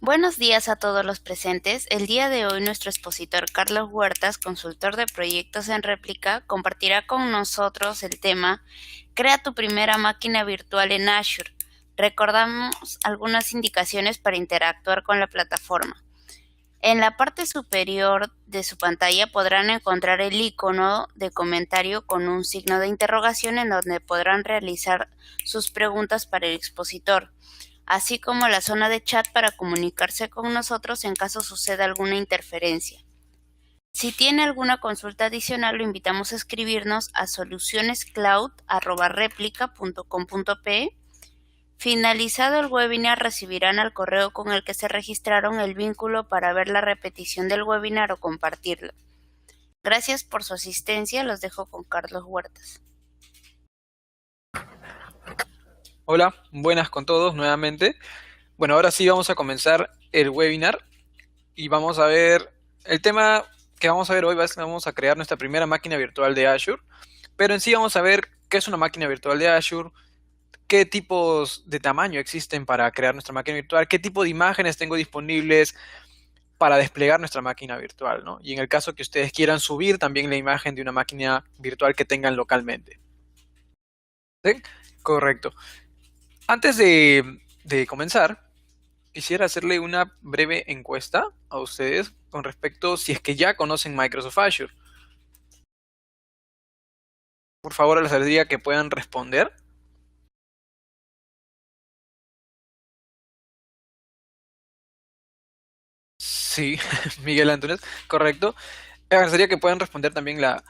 Buenos días a todos los presentes. El día de hoy nuestro expositor Carlos Huertas, consultor de proyectos en réplica, compartirá con nosotros el tema Crea tu primera máquina virtual en Azure. Recordamos algunas indicaciones para interactuar con la plataforma. En la parte superior de su pantalla podrán encontrar el icono de comentario con un signo de interrogación en donde podrán realizar sus preguntas para el expositor, así como la zona de chat para comunicarse con nosotros en caso suceda alguna interferencia. Si tiene alguna consulta adicional, lo invitamos a escribirnos a solucionescloud@replica.com.pe. Finalizado el webinar, recibirán al correo con el que se registraron el vínculo para ver la repetición del webinar o compartirlo. Gracias por su asistencia. Los dejo con Carlos Huertas. Hola, buenas con todos nuevamente. Bueno, ahora sí vamos a comenzar el webinar y vamos a ver el tema que vamos a ver hoy. Vamos a crear nuestra primera máquina virtual de Azure, pero en sí vamos a ver qué es una máquina virtual de Azure, qué tipos de tamaño existen para crear nuestra máquina virtual, qué tipo de imágenes tengo disponibles para desplegar nuestra máquina virtual, ¿no? Y en el caso que ustedes quieran subir también la imagen de una máquina virtual que tengan localmente. ¿Sí? Correcto. Antes de comenzar, quisiera hacerle una breve encuesta a ustedes con respecto si es que ya conocen Microsoft Azure. Por favor, les diría que puedan responder. Sí, Miguel Antunes, correcto. Me agradecería que puedan responder también la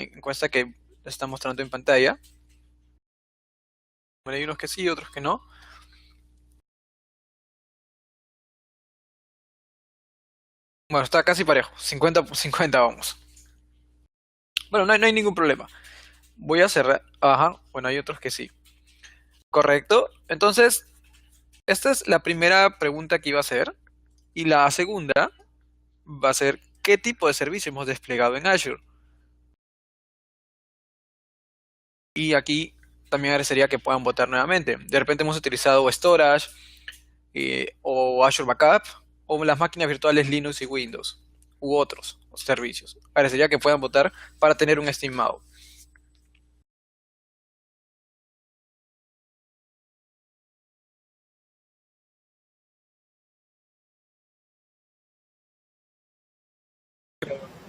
encuesta que les está mostrando en pantalla. Bueno, hay unos que sí, otros que no. Bueno, está casi parejo, 50 por 50 vamos. Bueno, no hay ningún problema. Voy a cerrar. Ajá, bueno, hay otros que sí. Correcto. Entonces, esta es la primera pregunta que iba a hacer. Y la segunda va a ser qué tipo de servicio hemos desplegado en Azure. Y aquí también agradecería que puedan votar nuevamente. De repente hemos utilizado Storage o Azure Backup o las máquinas virtuales Linux y Windows u otros servicios. Agradecería que puedan votar para tener un estimado.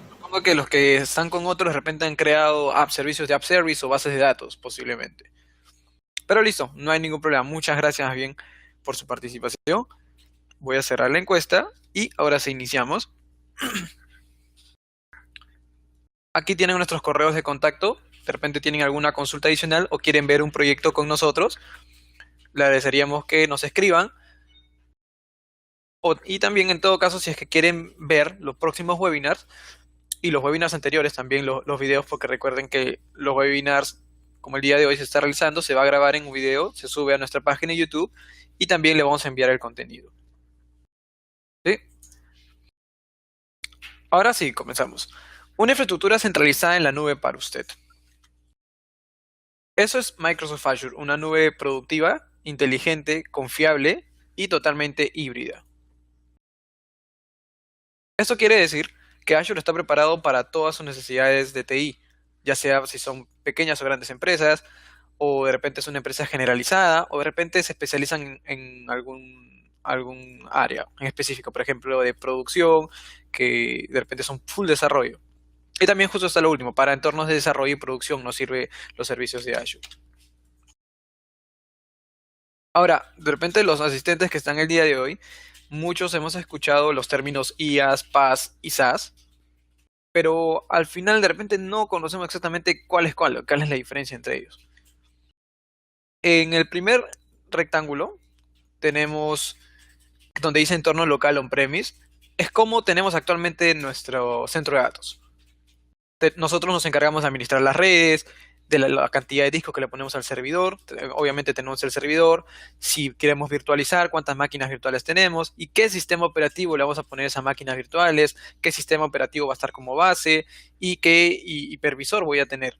Supongo que los que están con otros de repente han creado servicios de app service o bases de datos, posiblemente. Pero listo, no hay ningún problema. Muchas gracias bien por su participación. Voy a cerrar la encuesta y ahora sí iniciamos. Aquí tienen nuestros correos de contacto. De repente tienen alguna consulta adicional o quieren ver un proyecto con nosotros. Le agradeceríamos que nos escriban. Y también en todo caso, si es que quieren ver los próximos webinars y los webinars anteriores, también los videos, porque recuerden que los webinars, como el día de hoy se está realizando, se va a grabar en un video, se sube a nuestra página de YouTube y también le vamos a enviar el contenido. ¿Sí? Ahora sí, comenzamos. Una infraestructura centralizada en la nube para usted. Eso es Microsoft Azure, una nube productiva, inteligente, confiable y totalmente híbrida. Esto quiere decir que Azure está preparado para todas sus necesidades de TI, ya sea si son pequeñas o grandes empresas, o de repente es una empresa generalizada, o de repente se especializan en algún área en específico, por ejemplo, de producción, que de repente son full desarrollo. Y también justo está lo último, para entornos de desarrollo y producción nos sirve los servicios de Azure. Ahora, de repente los asistentes que están el día de hoy, muchos hemos escuchado los términos IaaS, PaaS y SaaS, pero al final de repente no conocemos exactamente cuál es la diferencia entre ellos. En el primer rectángulo tenemos donde dice entorno local on-premise, es como tenemos actualmente nuestro centro de datos. Nosotros nos encargamos de administrar las redes, de la cantidad de discos que le ponemos al servidor. Obviamente tenemos el servidor, si queremos virtualizar, cuántas máquinas virtuales tenemos y qué sistema operativo le vamos a poner a esas máquinas virtuales, qué sistema operativo va a estar como base y qué hipervisor voy a tener.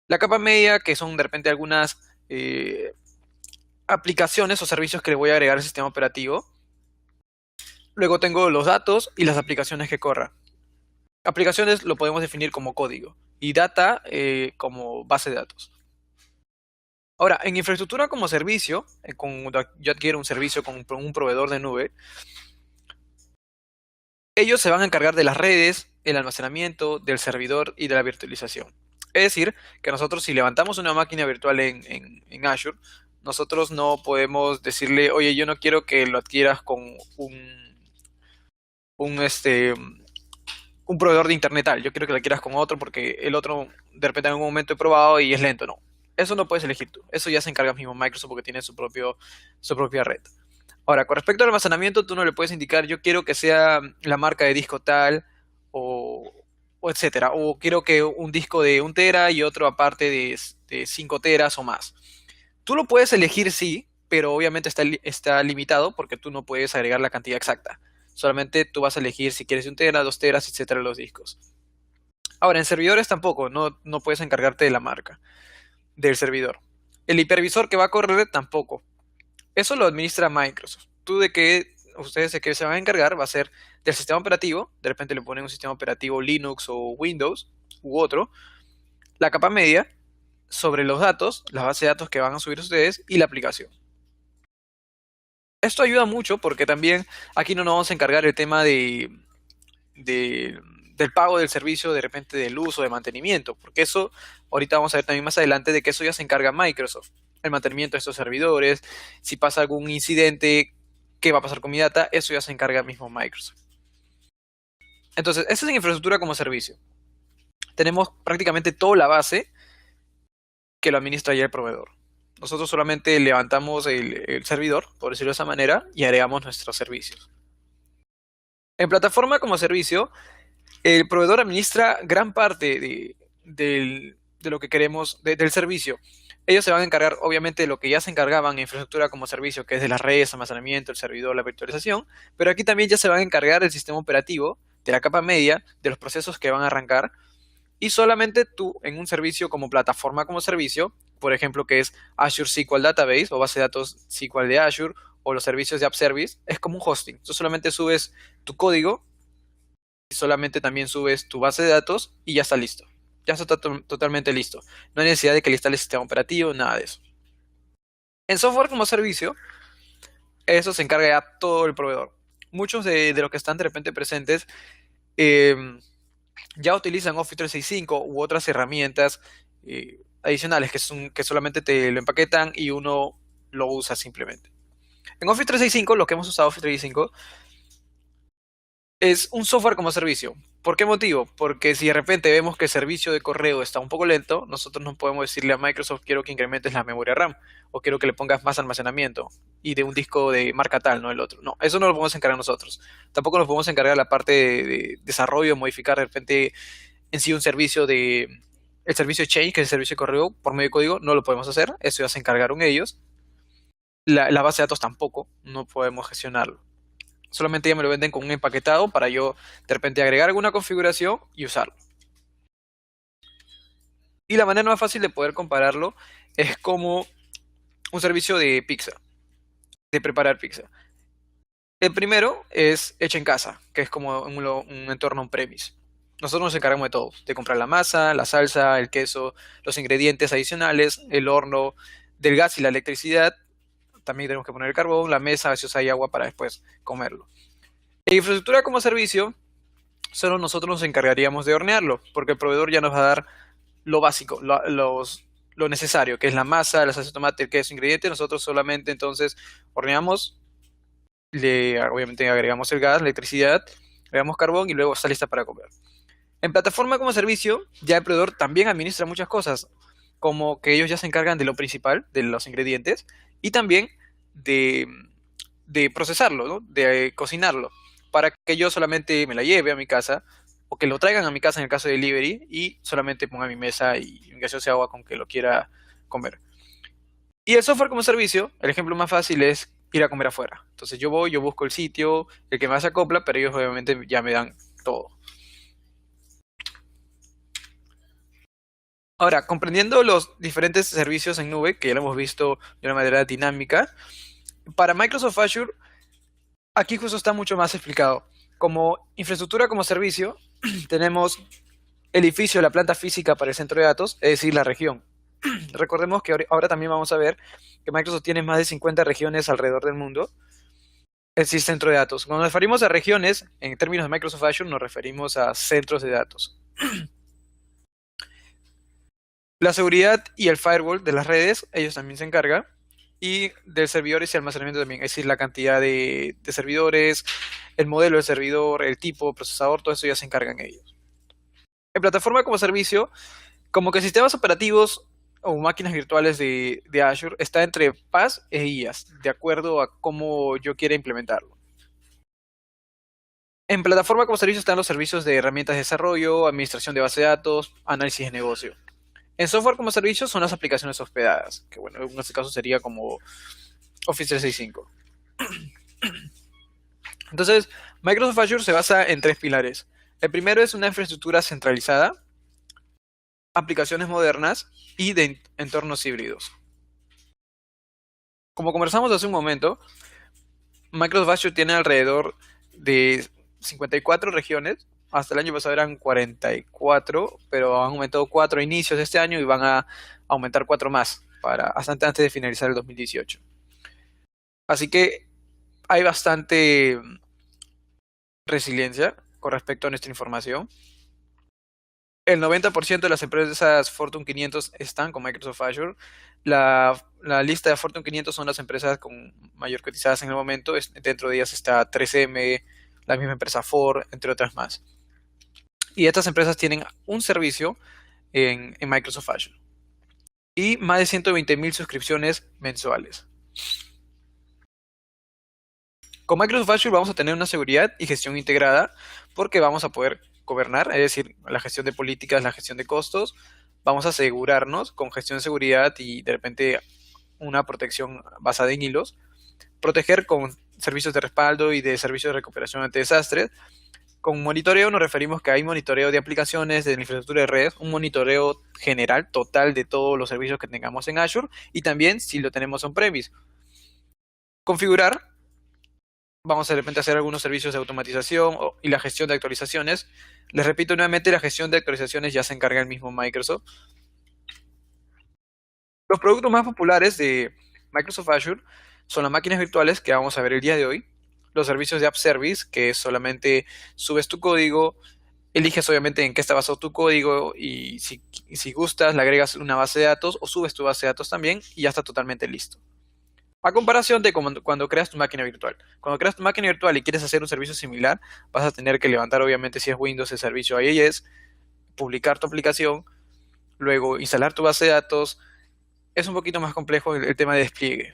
La capa media, que son de repente algunas aplicaciones o servicios que le voy a agregar al sistema operativo. Luego tengo los datos y las aplicaciones que corran. Aplicaciones lo podemos definir como código y data como base de datos. Ahora, en infraestructura como servicio, cuando yo adquiero un servicio con un proveedor de nube, ellos se van a encargar de las redes, el almacenamiento, del servidor y de la virtualización. Es decir, que nosotros si levantamos una máquina virtual en Azure, nosotros no podemos decirle, oye, yo no quiero que lo adquieras con un, este, un proveedor de internet tal, yo quiero que lo adquieras con otro porque el otro de repente en algún momento he probado y es lento, no. Eso no puedes elegir tú, eso ya se encarga mismo Microsoft porque tiene su propia red. Ahora, con respecto al almacenamiento, tú no le puedes indicar, yo quiero que sea la marca de disco tal, o, o etcétera. O quiero que un disco de 1 tera y otro aparte de 5 teras o más. Tú lo puedes elegir, sí, pero obviamente está limitado porque tú no puedes agregar la cantidad exacta. Solamente tú vas a elegir si quieres 1 tera, 2 teras, etcétera, los discos. Ahora, en servidores tampoco, no puedes encargarte de la marca del servidor. El hipervisor que va a correr tampoco. Eso lo administra Microsoft. Ustedes de qué se van a encargar va a ser del sistema operativo, de repente le ponen un sistema operativo Linux o Windows u otro, la capa media, sobre los datos, la base de datos que van a subir ustedes y la aplicación. Esto ayuda mucho porque también aquí no nos vamos a encargar el tema de- del pago del servicio, de repente del uso, de mantenimiento, porque eso, ahorita vamos a ver también más adelante de que eso ya se encarga Microsoft, el mantenimiento de estos servidores, si pasa algún incidente, qué va a pasar con mi data, eso ya se encarga mismo Microsoft. Entonces, esta es en infraestructura como servicio. Tenemos prácticamente toda la base que lo administra ya el proveedor. Nosotros solamente levantamos el servidor, por decirlo de esa manera, y agregamos nuestros servicios. En plataforma como servicio, el proveedor administra gran parte de lo que queremos del servicio. Ellos se van a encargar, obviamente, de lo que ya se encargaban en infraestructura como servicio, que es de las redes, almacenamiento, el servidor, la virtualización, pero aquí también ya se van a encargar del sistema operativo, de la capa media, de los procesos que van a arrancar, y solamente tú en un servicio como plataforma como servicio, por ejemplo, que es Azure SQL Database o base de datos SQL de Azure, o los servicios de App Service, es como un hosting. Tú solamente subes tu código y solamente también subes tu base de datos y ya está listo. Ya está totalmente listo. No hay necesidad de que le instales el sistema operativo, nada de eso. En software como servicio, eso se encarga ya todo el proveedor. Muchos de los que están de repente presentes eh, ya utilizan Office 365 u otras herramientas adicionales que solamente te lo empaquetan y uno lo usa simplemente. En Office 365, lo que hemos usado Office 365 es un software como servicio. ¿Por qué motivo? Porque si de repente vemos que el servicio de correo está un poco lento, nosotros no podemos decirle a Microsoft quiero que incrementes la memoria RAM o quiero que le pongas más almacenamiento y de un disco de marca tal, no el otro. No, eso no lo podemos encargar nosotros. Tampoco nos podemos encargar la parte de desarrollo, modificar de repente en sí un servicio el servicio Change, que es el servicio de correo por medio de código, no lo podemos hacer. Eso ya se encargaron ellos. La base de datos tampoco, no podemos gestionarlo. Solamente ya me lo venden con un empaquetado para yo de repente agregar alguna configuración y usarlo. Y la manera más fácil de poder compararlo es como un servicio de pizza, de preparar pizza. El primero es hecho en casa, que es como un entorno on-premise. Nosotros nos encargamos de todo, de comprar la masa, la salsa, el queso, los ingredientes adicionales, el horno, del gas y la electricidad. También tenemos que poner el carbón, la mesa, a veces hay agua para después comerlo. En infraestructura como servicio, solo nosotros nos encargaríamos de hornearlo, porque el proveedor ya nos va a dar lo básico, lo necesario, que es la masa, la salsa de tomate, el queso, ingredientes. Nosotros solamente entonces horneamos, obviamente agregamos el gas, la electricidad, agregamos carbón y luego está lista para comer. En plataforma como servicio, ya el proveedor también administra muchas cosas, como que ellos ya se encargan de lo principal, de los ingredientes, y también de, de procesarlo, ¿no? De cocinarlo, para que yo solamente me la lleve a mi casa, o que lo traigan a mi casa en el caso de delivery, y solamente ponga mi mesa y mi gaseosa agua con que lo quiera comer. Y el software como servicio, el ejemplo más fácil es ir a comer afuera. Entonces yo voy, yo busco el sitio, el que más se acopla, pero ellos obviamente ya me dan todo. Ahora, comprendiendo los diferentes servicios en nube, que ya lo hemos visto de una manera dinámica, para Microsoft Azure Aquí justo está mucho más explicado. Como infraestructura como servicio, tenemos el edificio, la planta física para el centro de datos, es decir, la región. Recordemos que ahora también vamos a ver que Microsoft tiene más de 50 regiones alrededor del mundo, es decir, centro de datos. Cuando nos referimos a regiones, en términos de Microsoft Azure, nos referimos a centros de datos. La seguridad y el firewall de las redes, ellos también se encargan. Y de servidores y almacenamiento también, es decir, la cantidad de servidores, el modelo de servidor, el tipo, procesador, todo eso ya se encargan ellos. En plataforma como servicio, como que sistemas operativos o máquinas virtuales de Azure está entre PaaS e IaaS, de acuerdo a cómo yo quiera implementarlo. En plataforma como servicio están los servicios de herramientas de desarrollo, administración de base de datos, análisis de negocio. En software como servicio son las aplicaciones hospedadas, que bueno, en este caso sería como Office 365. Entonces, Microsoft Azure se basa en tres pilares. El primero es una infraestructura centralizada, aplicaciones modernas y de entornos híbridos. Como conversamos hace un momento, Microsoft Azure tiene alrededor de 54 regiones. Hasta el año pasado eran 44, pero han aumentado 4 a inicios de este año y van a aumentar 4 más para hasta antes de finalizar el 2018. Así que hay bastante resiliencia con respecto a nuestra información. El 90% de las empresas Fortune 500 están con Microsoft Azure. La lista de Fortune 500 son las empresas con mayor cotizadas en el momento. Dentro de ellas está 3M, la misma empresa Ford, entre otras más. Y estas empresas tienen un servicio en Microsoft Azure. Y más de 120,000 suscripciones mensuales. Con Microsoft Azure vamos a tener una seguridad y gestión integrada porque vamos a poder gobernar, es decir, la gestión de políticas, la gestión de costos. Vamos a asegurarnos con gestión de seguridad y de repente una protección basada en hilos. Proteger con servicios de respaldo y de servicios de recuperación ante desastres. Con monitoreo nos referimos que hay monitoreo de aplicaciones, de la infraestructura de redes, un monitoreo general, total de todos los servicios que tengamos en Azure y también si lo tenemos on-premise. Configurar, vamos a de repente hacer algunos servicios de automatización y la gestión de actualizaciones. Les repito nuevamente, la gestión de actualizaciones ya se encarga el mismo Microsoft. Los productos más populares de Microsoft Azure son las máquinas virtuales que vamos a ver el día de hoy, los servicios de App Service, que solamente subes tu código, eliges obviamente en qué está basado tu código y si gustas le agregas una base de datos o subes tu base de datos también y ya está totalmente listo. A comparación de cuando creas tu máquina virtual. Cuando creas tu máquina virtual y quieres hacer un servicio similar, vas a tener que levantar obviamente si es Windows el servicio IIS, publicar tu aplicación, luego instalar tu base de datos. Es un poquito más complejo el tema de despliegue.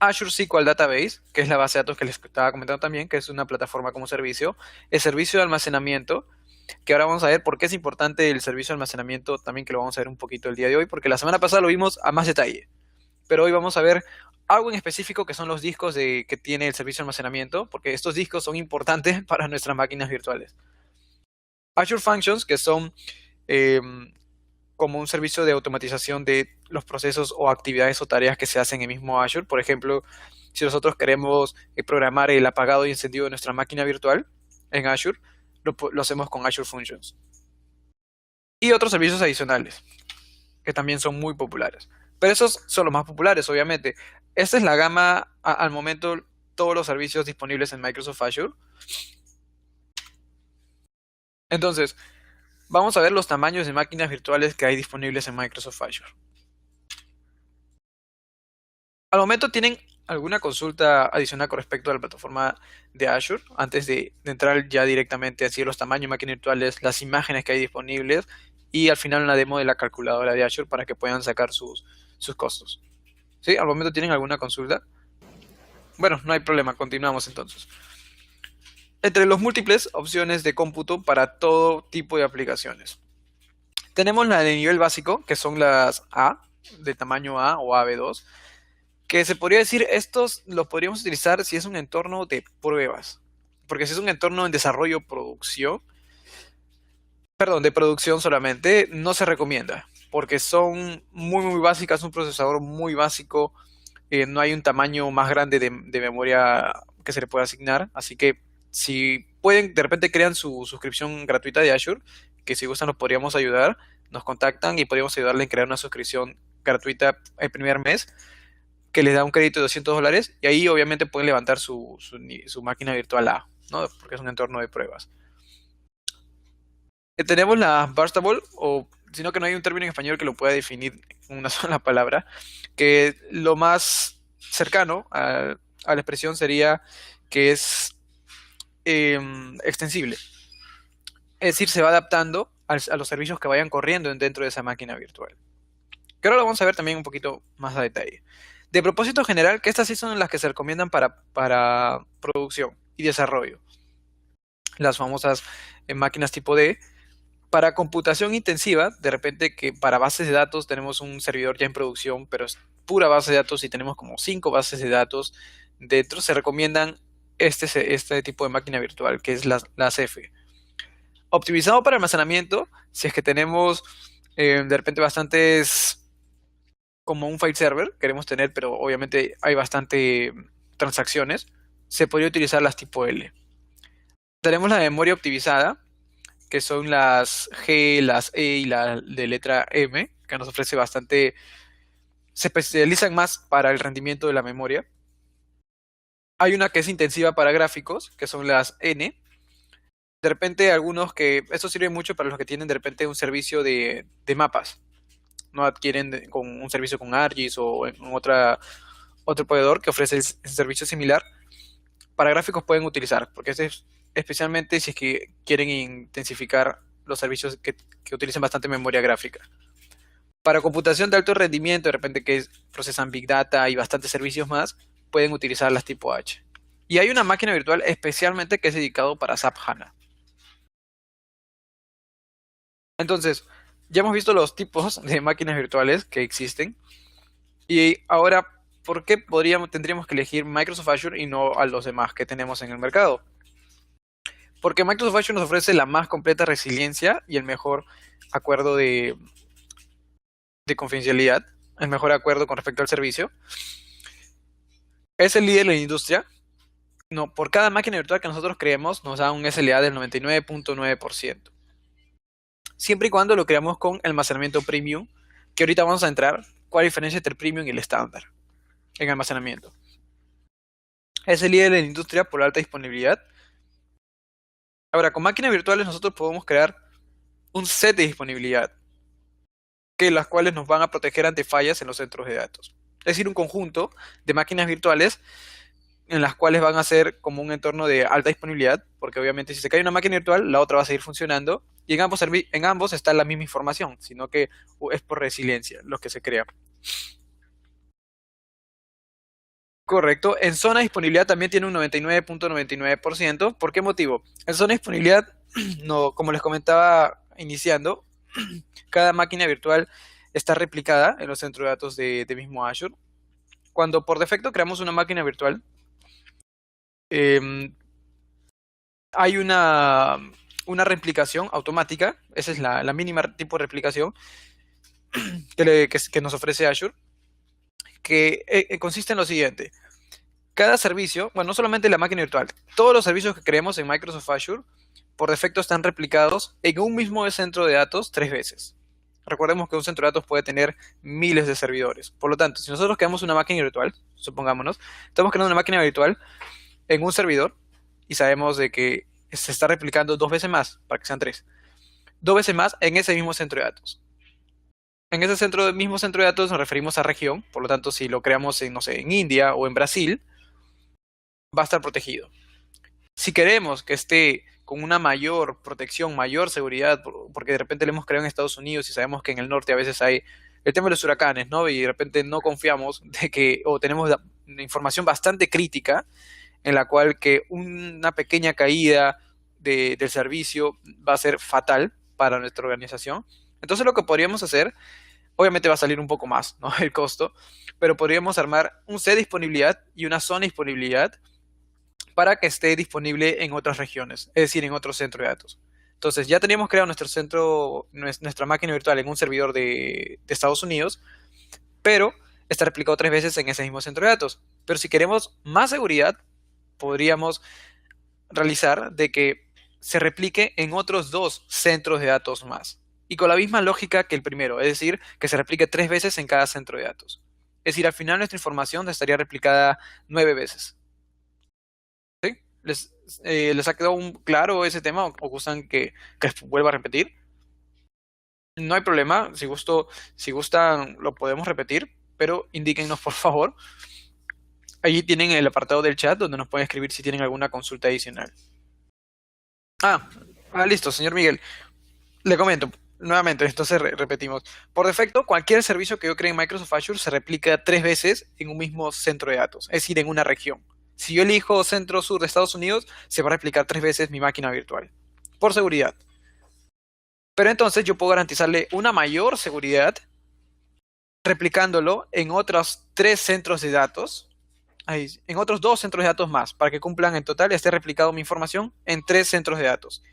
Azure SQL Database, que es la base de datos que les estaba comentando también, que es una plataforma como servicio. El servicio de almacenamiento, que ahora vamos a ver por qué es importante el servicio de almacenamiento, también que lo vamos a ver un poquito el día de hoy, porque la semana pasada lo vimos a más detalle. Pero hoy vamos a ver algo en específico que son los discos que tiene el servicio de almacenamiento, porque estos discos son importantes para nuestras máquinas virtuales. Azure Functions, que son eh, como un servicio de automatización de los procesos o actividades o tareas que se hacen en el mismo Azure. Por ejemplo, si nosotros queremos programar el apagado y encendido de nuestra máquina virtual en Azure, lo hacemos con Azure Functions. Y otros servicios adicionales, que también son muy populares. Pero esos son los más populares, obviamente. Esta es la gama, al momento, todos los servicios disponibles en Microsoft Azure. Entonces, vamos a ver los tamaños de máquinas virtuales que hay disponibles en Microsoft Azure. Al momento, ¿tienen alguna consulta adicional con respecto a la plataforma de Azure? Antes de entrar ya directamente a decir los tamaños de máquinas virtuales, las imágenes que hay disponibles y al final una demo de la calculadora de Azure para que puedan sacar sus costos. ¿Sí? ¿Al momento tienen alguna consulta? Bueno, no hay problema, continuamos entonces. Entre los múltiples opciones de cómputo para todo tipo de aplicaciones. Tenemos la de nivel básico, que son las A, de tamaño A o AB2, que se podría decir, estos los podríamos utilizar si es un entorno de pruebas. Porque si es un entorno en desarrollo producción, perdón, de producción solamente, no se recomienda. Porque son muy básicas, un procesador muy básico, no hay un tamaño más grande de memoria que se le pueda asignar, así que si pueden, de repente crean su suscripción gratuita de Azure, que si gustan nos podríamos ayudar, nos contactan y podríamos ayudarle en crear una suscripción gratuita el primer mes, que les da un crédito de $200 y ahí obviamente pueden levantar su máquina virtual A, ¿no? Porque es un entorno de pruebas. Tenemos la Burstable, o sino que no hay un término en español que lo pueda definir en una sola palabra, que lo más cercano a la expresión sería que es extensible. Es decir, se va adaptando a los servicios que vayan corriendo dentro de esa máquina virtual. Que ahora lo vamos a ver también un poquito más a detalle. De propósito general, que estas sí son las que se recomiendan para producción y desarrollo. Las famosas máquinas tipo D. Para computación intensiva, de repente que para bases de datos tenemos un servidor ya en producción, pero es pura base de datos y tenemos como 5 bases de datos dentro, se recomiendan este tipo de máquina virtual, que es la CF. Optimizado para almacenamiento, si es que tenemos de repente bastantes, como un file server, queremos tener, pero obviamente hay bastante transacciones, se podría utilizar las tipo L. Tenemos la memoria optimizada, que son las G, las E y la de letra M, que nos ofrece bastante, se especializan más para el rendimiento de la memoria. Hay una que es intensiva para gráficos, que son las N. De repente algunos que, esto sirve mucho para los que tienen de repente un servicio de mapas, no adquieren con un servicio con ArcGIS o en otro proveedor que ofrece el servicio similar. Para gráficos pueden utilizar, porque ese es especialmente si es que quieren intensificar los servicios que utilicen bastante memoria gráfica. Para computación de alto rendimiento, de repente que procesan Big Data y bastantes servicios más, pueden utilizar las tipo H. Y hay una máquina virtual especialmente que es dedicado para SAP HANA. Entonces, ya hemos visto los tipos de máquinas virtuales que existen. Y ahora, ¿por qué tendríamos que elegir Microsoft Azure y no a los demás que tenemos en el mercado? Porque Microsoft Azure nos ofrece la más completa resiliencia y el mejor acuerdo de confidencialidad, el mejor acuerdo con respecto al servicio. Es el líder en la industria. No, por cada máquina virtual que nosotros creemos nos da un SLA del 99.9%. Siempre y cuando lo creamos con almacenamiento premium, que ahorita vamos a entrar, cuál es la diferencia entre el premium y el estándar en almacenamiento. Es el líder en la industria por alta disponibilidad. Ahora, con máquinas virtuales nosotros podemos crear un set de disponibilidad, que las cuales nos van a proteger ante fallas en los centros de datos. Es decir, un conjunto de máquinas virtuales en las cuales van a ser como un entorno de alta disponibilidad, porque obviamente si se cae una máquina virtual, la otra va a seguir funcionando, y en ambos está la misma información, sino que es por resiliencia lo que se crea. Correcto. En zona de disponibilidad también tiene un 99.99%. ¿Por qué motivo? En zona de disponibilidad, no, como les comentaba iniciando, cada máquina virtual está replicada en los centros de datos de mismo Azure. Cuando por defecto creamos una máquina virtual, eh, hay una replicación automática, esa es la mínima tipo de replicación que nos ofrece Azure, que consiste en lo siguiente. Cada servicio, bueno, no solamente la máquina virtual, todos los servicios que creemos en Microsoft Azure, por defecto están replicados en un mismo centro de datos 3 veces. Recordemos que un centro de datos puede tener miles de servidores. Por lo tanto, si nosotros creamos una máquina virtual, supongámonos, estamos creando una máquina virtual en un servidor y sabemos de que se está replicando 2 veces más, para que sean 3. 2 veces más en ese mismo centro de datos. En ese mismo centro de datos nos referimos a región, por lo tanto, si lo creamos en, no sé, en India o en Brasil, va a estar protegido. Si queremos que esté con una mayor protección, mayor seguridad, porque de repente lo hemos creado en Estados Unidos y sabemos que en el norte a veces hay el tema de los huracanes, ¿no? Y de repente no confiamos de que, o tenemos información bastante crítica en la cual que una pequeña caída del servicio va a ser fatal para nuestra organización. Entonces lo que podríamos hacer, obviamente va a salir un poco más, ¿no? El costo, pero podríamos armar un set de disponibilidad y una zona de disponibilidad para que esté disponible en otras regiones, es decir, en otro centro de datos. Entonces, ya teníamos creado nuestra máquina virtual en un servidor de Estados Unidos, pero está replicado 3 veces en ese mismo centro de datos. Pero si queremos más seguridad, podríamos realizar de que se replique en otros 2 centros de datos más. Y con la misma lógica que el primero, es decir, que se replique 3 veces en cada centro de datos. Es decir, al final nuestra información estaría replicada 9 veces. ¿Sí? ¿Les ha quedado claro ese tema o gustan que vuelva a repetir? No hay problema, si gustan lo podemos repetir, pero indíquennos por favor. Allí tienen el apartado del chat donde nos pueden escribir si tienen alguna consulta adicional. Ah, listo, señor Miguel. Le comento nuevamente, entonces repetimos. Por defecto, cualquier servicio que yo cree en Microsoft Azure se replica 3 veces en un mismo centro de datos, es decir, en una región. Si yo elijo centro sur de Estados Unidos, se va a replicar 3 veces mi máquina virtual, por seguridad. Pero entonces yo puedo garantizarle una mayor seguridad replicándolo en otros 3 centros de datos, en otros 2 centros de datos más, para que cumplan en total, esté replicado mi información en 3 centros de datos.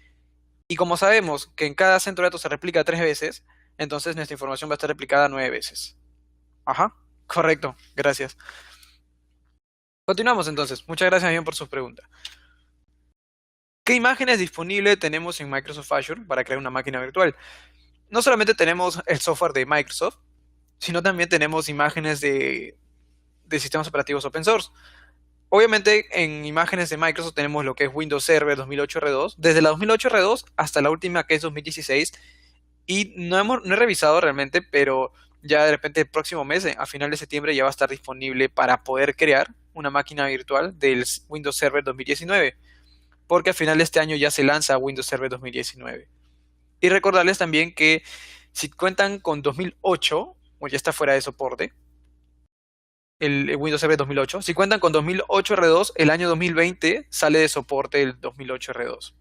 Y como sabemos que en cada centro de datos se replica 3 veces, entonces nuestra información va a estar replicada 9 veces. Ajá, correcto, gracias. Continuamos entonces. Muchas gracias bien por sus preguntas. ¿Qué imágenes disponibles tenemos en Microsoft Azure para crear una máquina virtual? No solamente tenemos el software de Microsoft, sino también tenemos imágenes de sistemas operativos open source. Obviamente en imágenes de Microsoft tenemos lo que es Windows Server 2008 R2, desde la 2008 R2 hasta la última que es 2016, y no he revisado realmente, pero ya de repente el próximo mes, a final de septiembre, ya va a estar disponible para poder crear una máquina virtual del Windows Server 2019, porque a final de este año ya se lanza Windows Server 2019. Y recordarles también que si cuentan con 2008, o ya está fuera de soporte, el Windows Server 2008. Si cuentan con 2008 R2, el año 2020 sale de soporte el 2008 R2,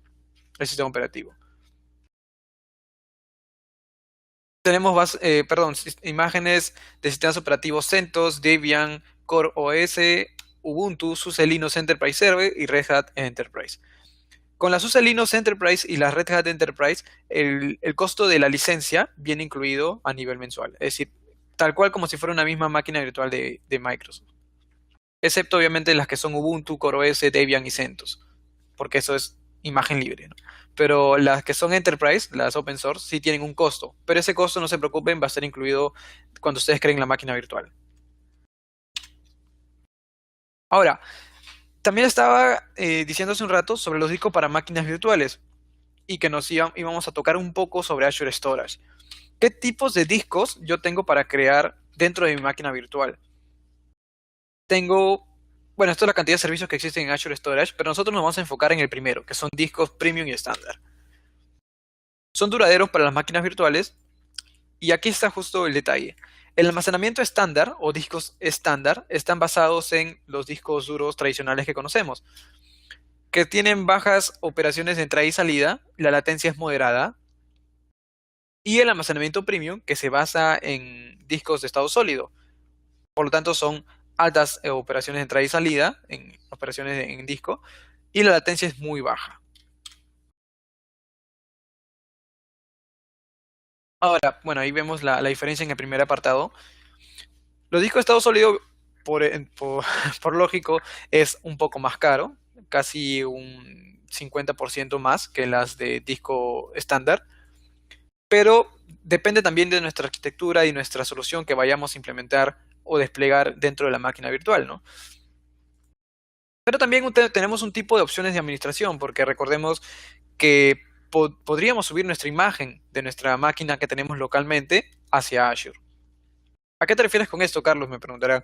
el sistema operativo. Tenemos imágenes de sistemas operativos CentOS, Debian, Core OS, Ubuntu, SUSE Linux Enterprise Server y Red Hat Enterprise. Con la SUSE Linux Enterprise y la Red Hat Enterprise, el costo de la licencia viene incluido a nivel mensual. Es decir, tal cual como si fuera una misma máquina virtual de Microsoft. Excepto obviamente las que son Ubuntu, CoreOS, Debian y CentOS, porque eso es imagen libre, ¿no? Pero las que son Enterprise, las open source, sí tienen un costo, pero ese costo no se preocupen, va a ser incluido cuando ustedes creen la máquina virtual. Ahora, también estaba diciendo hace un rato sobre los discos para máquinas virtuales y que íbamos a tocar un poco sobre Azure Storage. ¿Qué tipos de discos yo tengo para crear dentro de mi máquina virtual? Bueno, esto es la cantidad de servicios que existen en Azure Storage, pero nosotros nos vamos a enfocar en el primero, que son discos premium y estándar. Son duraderos para las máquinas virtuales y aquí está justo el detalle. El almacenamiento estándar o discos estándar están basados en los discos duros tradicionales que conocemos, que tienen bajas operaciones de entrada y salida, la latencia es moderada, y el almacenamiento premium que se basa en discos de estado sólido. Por lo tanto, son altas operaciones de entrada y salida, en operaciones en disco, y la latencia es muy baja. Ahora, bueno, ahí vemos la diferencia en el primer apartado. Los discos de estado sólido, por lógico, es un poco más caro, casi un 50% más que las de disco estándar, pero depende también de nuestra arquitectura y nuestra solución que vayamos a implementar o desplegar dentro de la máquina virtual, ¿no? Pero también tenemos un tipo de opciones de administración, porque recordemos que podríamos subir nuestra imagen de nuestra máquina que tenemos localmente hacia Azure. ¿A qué te refieres con esto, Carlos? Me preguntarán.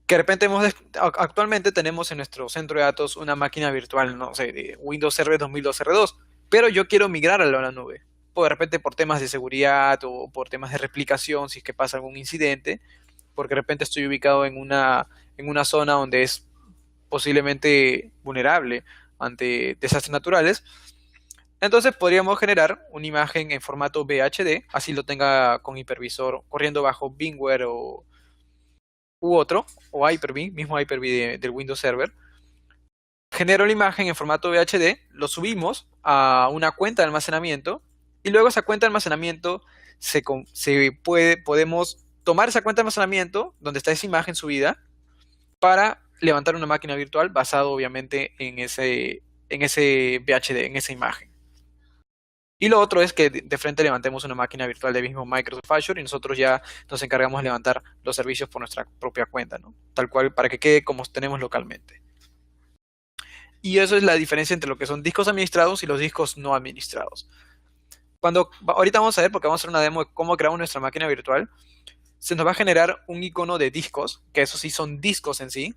Que de repente actualmente tenemos en nuestro centro de datos una máquina virtual, no sé, de Windows Server 2002 R2, pero yo quiero migrar a la nube. O de repente por temas de seguridad o por temas de replicación, si es que pasa algún incidente, porque de repente estoy ubicado en una zona donde es posiblemente vulnerable ante desastres naturales. Entonces podríamos generar una imagen en formato VHD, así lo tenga con hipervisor corriendo bajo VMware u otro, o Hyper-V, mismo Hyper-V del Windows Server. Genero la imagen en formato VHD, lo subimos a una cuenta de almacenamiento y luego esa cuenta de almacenamiento podemos tomar esa cuenta de almacenamiento, donde está esa imagen subida, para levantar una máquina virtual basado obviamente en ese VHD, en esa imagen. Y lo otro es que de frente levantemos una máquina virtual de mismo Microsoft Azure y nosotros ya nos encargamos de levantar los servicios por nuestra propia cuenta, ¿no? Tal cual, para que quede como tenemos localmente. Y eso es la diferencia entre lo que son discos administrados y los discos no administrados. Ahorita vamos a ver, porque vamos a hacer una demo de cómo creamos nuestra máquina virtual, se nos va a generar un icono de discos, que eso sí son discos en sí.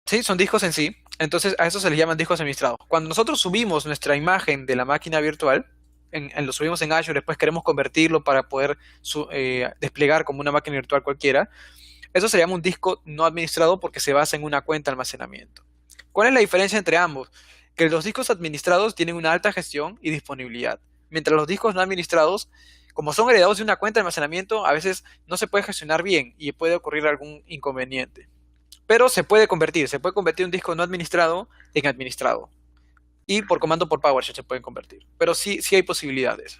Sí, son discos en sí. Entonces a eso se les llaman discos administrados. Cuando nosotros subimos nuestra imagen de la máquina virtual, lo subimos en Azure, después queremos convertirlo para poder desplegar como una máquina virtual cualquiera, eso se llama un disco no administrado porque se basa en una cuenta de almacenamiento. ¿Cuál es la diferencia entre ambos? Que los discos administrados tienen una alta gestión y disponibilidad, mientras los discos no administrados, como son heredados de una cuenta de almacenamiento, a veces no se puede gestionar bien y puede ocurrir algún inconveniente. Pero se puede convertir un disco no administrado en administrado. Y por comando por PowerShell se pueden convertir. Pero sí hay posibilidades.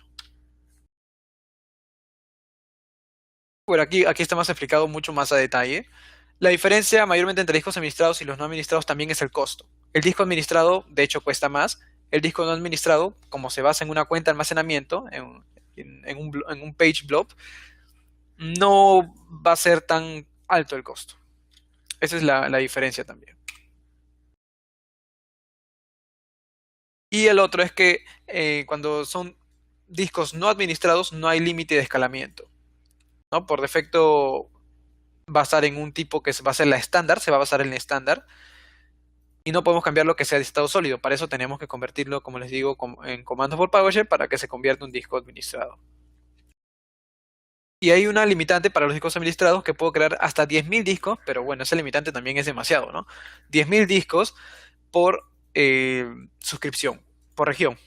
Bueno, aquí está más explicado mucho más a detalle. La diferencia mayormente entre discos administrados y los no administrados también es el costo. El disco administrado, de hecho, cuesta más. El disco no administrado, como se basa en una cuenta de almacenamiento, en un page blob, no va a ser tan alto el costo. Esa es la diferencia también. Y el otro es que cuando son discos no administrados no hay límite de escalamiento, ¿no? Por defecto va a estar en un tipo que va a ser la estándar, se va a basar en el estándar, y no podemos cambiar lo que sea de estado sólido. Para eso tenemos que convertirlo, como les digo, en comandos por PowerShell para que se convierta en un disco administrado. Y hay una limitante para los discos administrados que puedo crear hasta 10.000 discos, pero bueno, esa limitante también es demasiado, ¿no? 10.000 discos por suscripción, por región.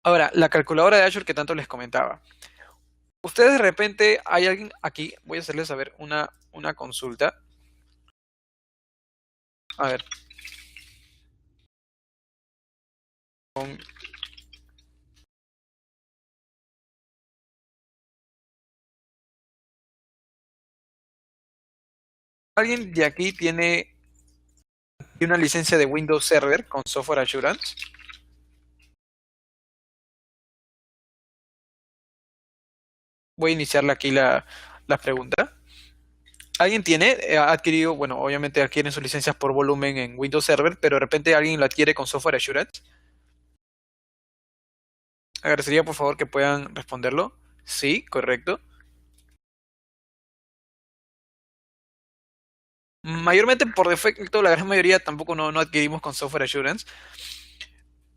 Ahora, la calculadora de Azure que tanto les comentaba. Ustedes de repente, hay alguien aquí, voy a hacerles saber una consulta. A ver. ¿Alguien de aquí tiene una licencia de Windows Server con Software Assurance? Voy a iniciarle aquí la pregunta. ¿Alguien ha adquirido, bueno, obviamente adquieren sus licencias por volumen en Windows Server, pero de repente alguien lo adquiere con Software Assurance? Agradecería por favor que puedan responderlo. Sí, correcto. Mayormente por defecto, la gran mayoría tampoco no adquirimos con Software Assurance,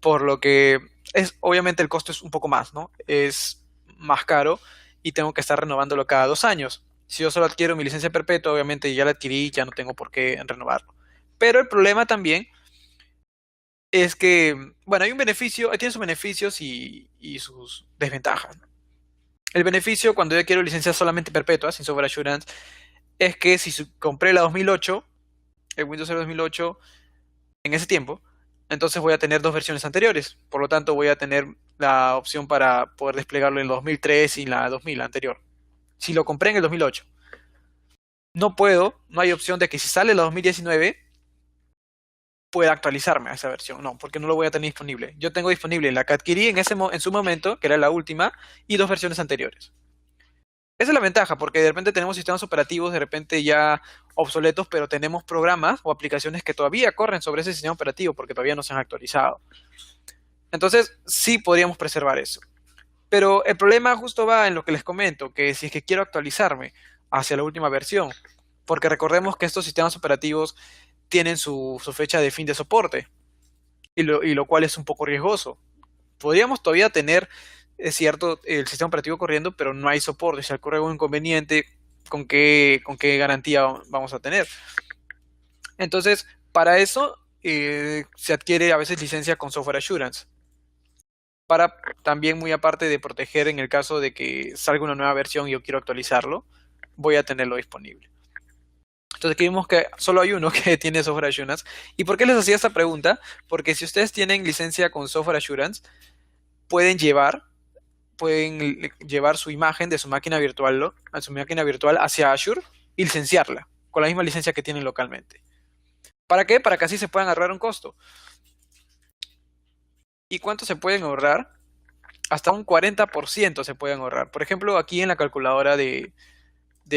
por lo que obviamente el costo es un poco más, ¿no? Es más caro y tengo que estar renovándolo cada 2 años. Si yo solo adquiero mi licencia perpetua, obviamente ya la adquirí, ya no tengo por qué renovarlo. Pero el problema también es que, bueno, hay un beneficio, tiene sus beneficios y sus desventajas, ¿no? El beneficio cuando yo adquiero licencia solamente perpetua, sin Software Assurance, es que si compré la 2008, el Windows Server 2008, en ese tiempo, entonces voy a tener dos versiones anteriores. Por lo tanto, voy a tener la opción para poder desplegarlo en el 2003 y la 2000, la anterior. Si lo compré en el 2008, no hay opción de que si sale la 2019, pueda actualizarme a esa versión. No, porque no lo voy a tener disponible. Yo tengo disponible la que adquirí en su momento, que era la última, y dos versiones anteriores. Esa es la ventaja, porque de repente tenemos sistemas operativos de repente ya obsoletos, pero tenemos programas o aplicaciones que todavía corren sobre ese sistema operativo porque todavía no se han actualizado. Entonces, sí podríamos preservar eso. Pero el problema justo va en lo que les comento, que si es que quiero actualizarme hacia la última versión, porque recordemos que estos sistemas operativos tienen su fecha de fin de soporte, y lo cual es un poco riesgoso. Podríamos todavía tener, es cierto, el sistema operativo corriendo, pero no hay soporte. Si ocurre algún inconveniente, ¿con qué garantía vamos a tener? Entonces, para eso se adquiere a veces licencia con Software Assurance. Para también, muy aparte de proteger en el caso de que salga una nueva versión y yo quiero actualizarlo, voy a tenerlo disponible. Entonces aquí vimos que solo hay uno que tiene Software Assurance. ¿Y por qué les hacía esta pregunta? Porque si ustedes tienen licencia con Software Assurance, pueden llevar su imagen de su máquina virtual, hacia Azure y licenciarla con la misma licencia que tienen localmente. ¿Para qué? Para que así se puedan ahorrar un costo. ¿Y cuánto se pueden ahorrar? Hasta un 40% se pueden ahorrar. Por ejemplo, aquí en la calculadora de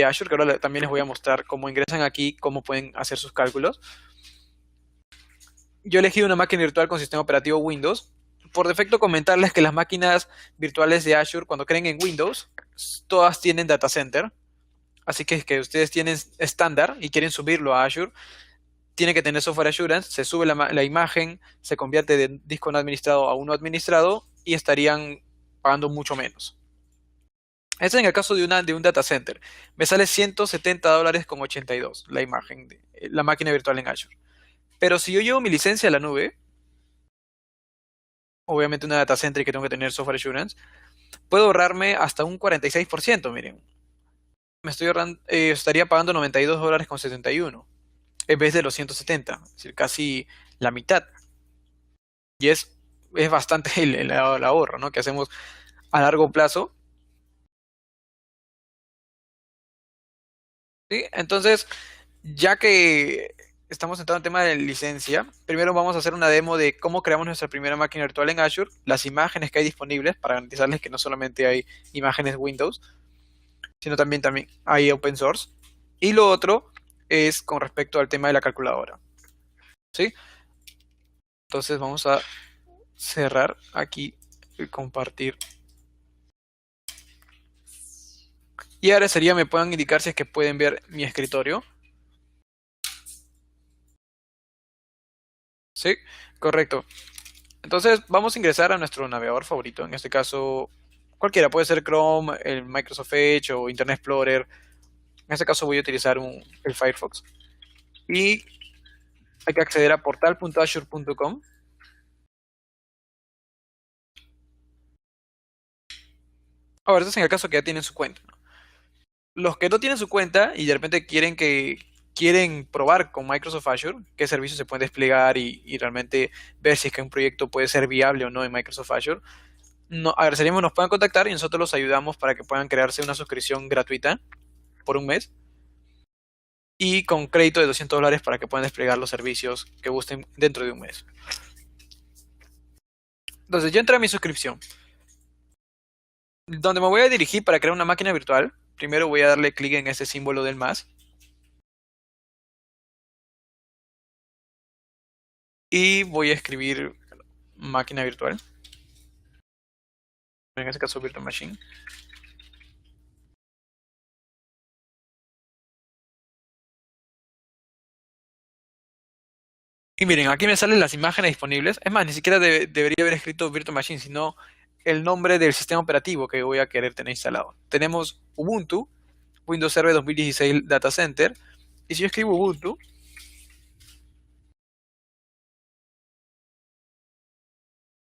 Azure, que ahora también les voy a mostrar cómo ingresan aquí, cómo pueden hacer sus cálculos. Yo elegí una máquina virtual con sistema operativo Windows. Por defecto, comentarles que las máquinas virtuales de Azure, cuando creen en Windows, todas tienen data center. Así que ustedes tienen estándar y quieren subirlo a Azure, tienen que tener software assurance, se sube la imagen, se convierte de disco no administrado a uno administrado y estarían pagando mucho menos. Este es en el caso de un data center. Me sale $170,82 la imagen, la máquina virtual en Azure. Pero si yo llevo mi licencia a la nube, obviamente una data center y que tengo que tener software assurance, puedo ahorrarme hasta un 46%, miren. Estaría pagando $92,71 en vez de los 170, es decir, casi la mitad. Y es bastante el ahorro, ¿no?, que hacemos a largo plazo. ¿Sí? Entonces, ya que estamos entrando en tema de licencia, primero vamos a hacer una demo de cómo creamos nuestra primera máquina virtual en Azure, las imágenes que hay disponibles para garantizarles que no solamente hay imágenes Windows, sino también hay open source. Y lo otro es con respecto al tema de la calculadora. ¿Sí? Entonces vamos a cerrar aquí y compartir. Y ahora me pueden indicar si es que pueden ver mi escritorio. Sí, correcto. Entonces vamos a ingresar a nuestro navegador favorito. En este caso, cualquiera. Puede ser Chrome, el Microsoft Edge o Internet Explorer. En este caso voy a utilizar el Firefox. Y hay que acceder a portal.azure.com. Ahora, esto es en el caso que ya tienen su cuenta. Los que no tienen su cuenta y de repente quieren probar con Microsoft Azure qué servicios se pueden desplegar y realmente ver si es que un proyecto puede ser viable o no en Microsoft Azure, agradeceríamos nos puedan contactar y nosotros los ayudamos para que puedan crearse una suscripción gratuita por un mes y con crédito de $200 para que puedan desplegar los servicios que gusten dentro de un mes. Entonces yo entré a mi suscripción. Donde me voy a dirigir para crear una máquina virtual, primero voy a darle clic en ese símbolo del más. Y voy a escribir máquina virtual. En este caso, Virtual Machine. Y miren, aquí me salen las imágenes disponibles. Es más, ni siquiera debería haber escrito Virtual Machine, sino el nombre del sistema operativo que voy a querer tener instalado. Tenemos Ubuntu, Windows Server 2016 Data Center. Y si yo escribo Ubuntu,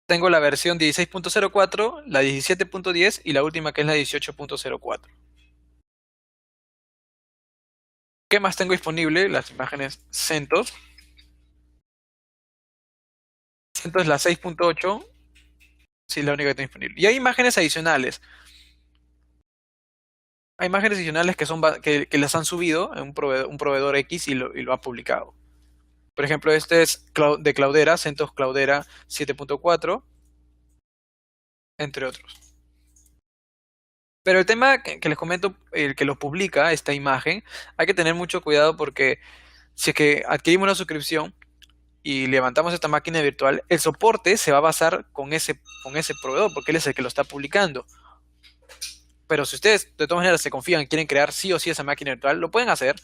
tengo la versión 16.04, la 17.10 y la última que es la 18.04. ¿Qué más tengo disponible? Las imágenes CentOS. CentOS la 6.8. Sí, es la única que tengo disponible. Y hay imágenes adicionales. Hay imágenes adicionales que las han subido en un proveedor X y lo ha publicado. Por ejemplo, este es de Cloudera, CentOS Cloudera 7.4, entre otros. Pero el tema que les comento, el que lo publica, esta imagen, hay que tener mucho cuidado porque si es que adquirimos una suscripción y levantamos esta máquina virtual, el soporte se va a basar con ese proveedor, porque él es el que lo está publicando. Pero si ustedes de todas maneras se confían y quieren crear sí o sí esa máquina virtual, lo pueden hacer.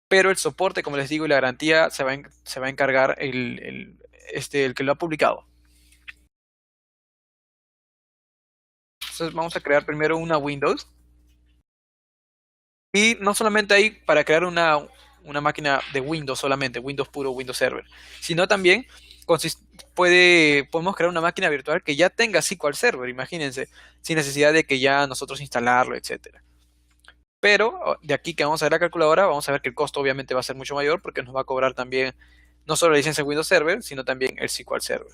Pero el soporte, como les digo, y la garantía se va a encargar el que lo ha publicado. Entonces vamos a crear primero una Windows. Y no solamente hay para crear una máquina de Windows solamente, Windows puro, Windows Server, sino también podemos crear una máquina virtual que ya tenga SQL Server, imagínense, sin necesidad de que ya nosotros instalarlo, etcétera. Pero de aquí que vamos a ver la calculadora, vamos a ver que el costo obviamente va a ser mucho mayor porque nos va a cobrar también no solo la licencia Windows Server, sino también el SQL Server.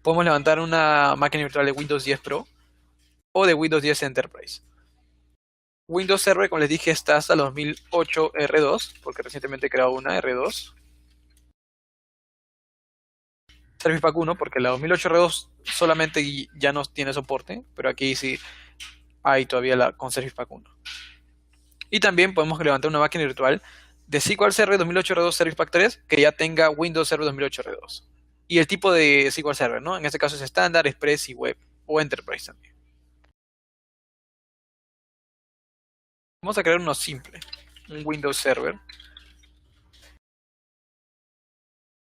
podemos levantar una máquina virtual de Windows 10 Pro o de Windows 10 Enterprise. Windows Server, como les dije, está hasta 2008 R2, porque recientemente he creado una R2. Service Pack 1, porque la 2008 R2 solamente ya no tiene soporte, pero aquí sí hay todavía la con Service Pack 1. Y también podemos levantar una máquina virtual de SQL Server 2008 R2 Service Pack 3 que ya tenga Windows Server 2008 R2. Y el tipo de SQL Server, ¿no? En este caso es estándar, Express y Web, o Enterprise también. Vamos a crear uno simple, un Windows Server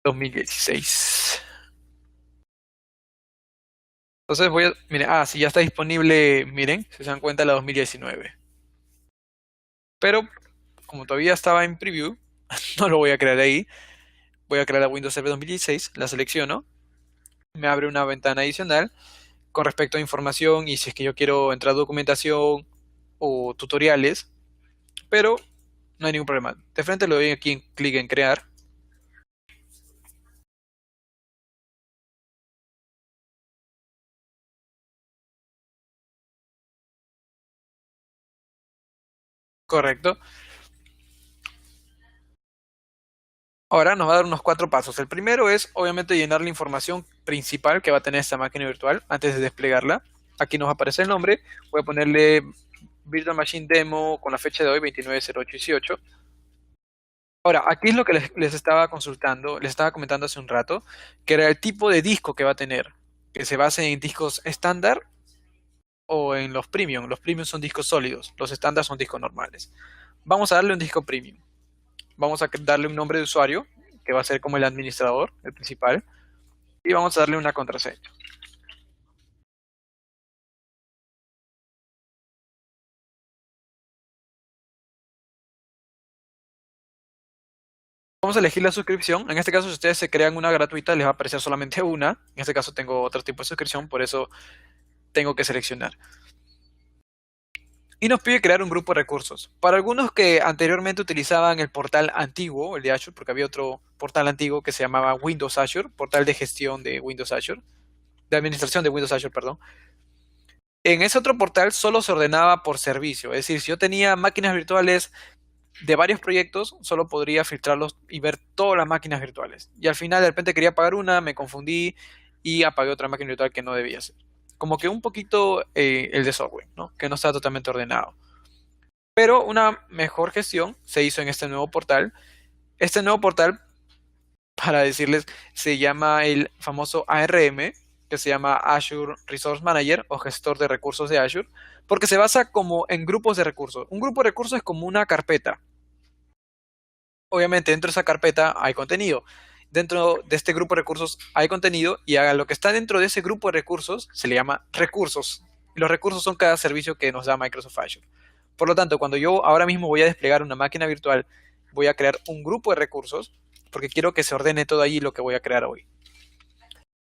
2016. Entonces voy a, miren, sí, ya está disponible, miren, si se dan cuenta, la 2019. Pero como todavía estaba en preview, no lo voy a crear ahí. Voy a crear la Windows Server 2016, la selecciono, me abre una ventana adicional con respecto a información y si es que yo quiero entrar a documentación o tutoriales, pero no hay ningún problema. De frente le doy aquí en clic en crear. Correcto. Ahora nos va a dar unos 4 pasos. El primero es, obviamente, llenar la información principal que va a tener esta máquina virtual antes de desplegarla. Aquí nos aparece el nombre. Voy a ponerle Virtual Machine Demo con la fecha de hoy, 29/08/18. Ahora, aquí es lo que les estaba consultando, les estaba comentando hace un rato, que era el tipo de disco que va a tener, que se base en discos estándar o en los premium. Los premium son discos sólidos, los estándar son discos normales. Vamos a darle un disco premium. Vamos a darle un nombre de usuario, que va a ser como el administrador, el principal, y vamos a darle una contraseña. Vamos a elegir la suscripción. En este caso, si ustedes se crean una gratuita, les va a aparecer solamente una. En este caso tengo otro tipo de suscripción, por eso tengo que seleccionar. Y nos pide crear un grupo de recursos. Para algunos que anteriormente utilizaban el portal antiguo, el de Azure, porque había otro portal antiguo que se llamaba Windows Azure, portal de gestión de Windows Azure, de administración de Windows Azure, perdón. En ese otro portal solo se ordenaba por servicio, es decir, si yo tenía máquinas virtuales de varios proyectos, solo podría filtrarlos y ver todas las máquinas virtuales. Y al final de repente quería apagar una, me confundí y apagué otra máquina virtual que no debía ser. Como que un poquito el de software, ¿no? Que no está totalmente ordenado. Pero una mejor gestión se hizo en este nuevo portal. Este nuevo portal, para decirles, se llama el famoso ARM, que se llama Azure Resource Manager o gestor de recursos de Azure, porque se basa como en grupos de recursos. Un grupo de recursos es como una carpeta. Obviamente dentro de esa carpeta hay contenido. Dentro de este grupo de recursos hay contenido y a lo que está dentro de ese grupo de recursos se le llama recursos. Y los recursos son cada servicio que nos da Microsoft Azure. Por lo tanto, cuando yo ahora mismo voy a desplegar una máquina virtual, voy a crear un grupo de recursos porque quiero que se ordene todo allí lo que voy a crear hoy.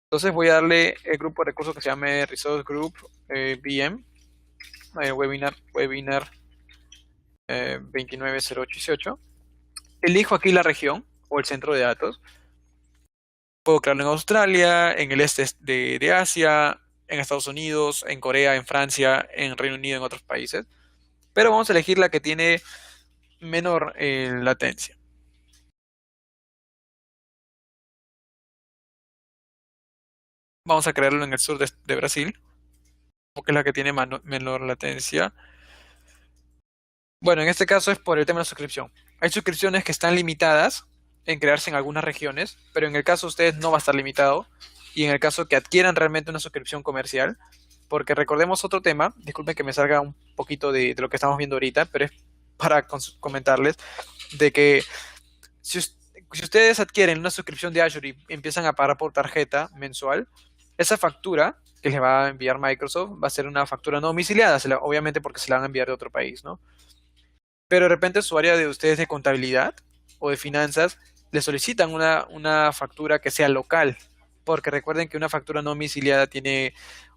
Entonces voy a darle el grupo de recursos que se llame Resource Group VM, webinar 29/08/18. Elijo aquí la región o el centro de datos. Puedo crearlo en Australia, en el este de Asia, en Estados Unidos, en Corea, en Francia, en Reino Unido, en otros países. Pero vamos a elegir la que tiene menor latencia. Vamos a crearlo en el sur de Brasil, porque es la que tiene menor latencia. Bueno, en este caso es por el tema de la suscripción. Hay suscripciones que están limitadas en crearse en algunas regiones, pero en el caso de ustedes no va a estar limitado. Y en el caso que adquieran realmente una suscripción comercial, porque recordemos otro tema, disculpen que me salga un poquito de lo que estamos viendo ahorita, pero es para comentarles de que si ustedes adquieren una suscripción de Azure y empiezan a pagar por tarjeta mensual, esa factura que les va a enviar Microsoft va a ser una factura no domiciliada, obviamente porque se la van a enviar de otro país, ¿no? Pero de repente su área de ustedes de contabilidad o de finanzas le solicitan una factura que sea local, porque recuerden que una factura no domiciliada tiene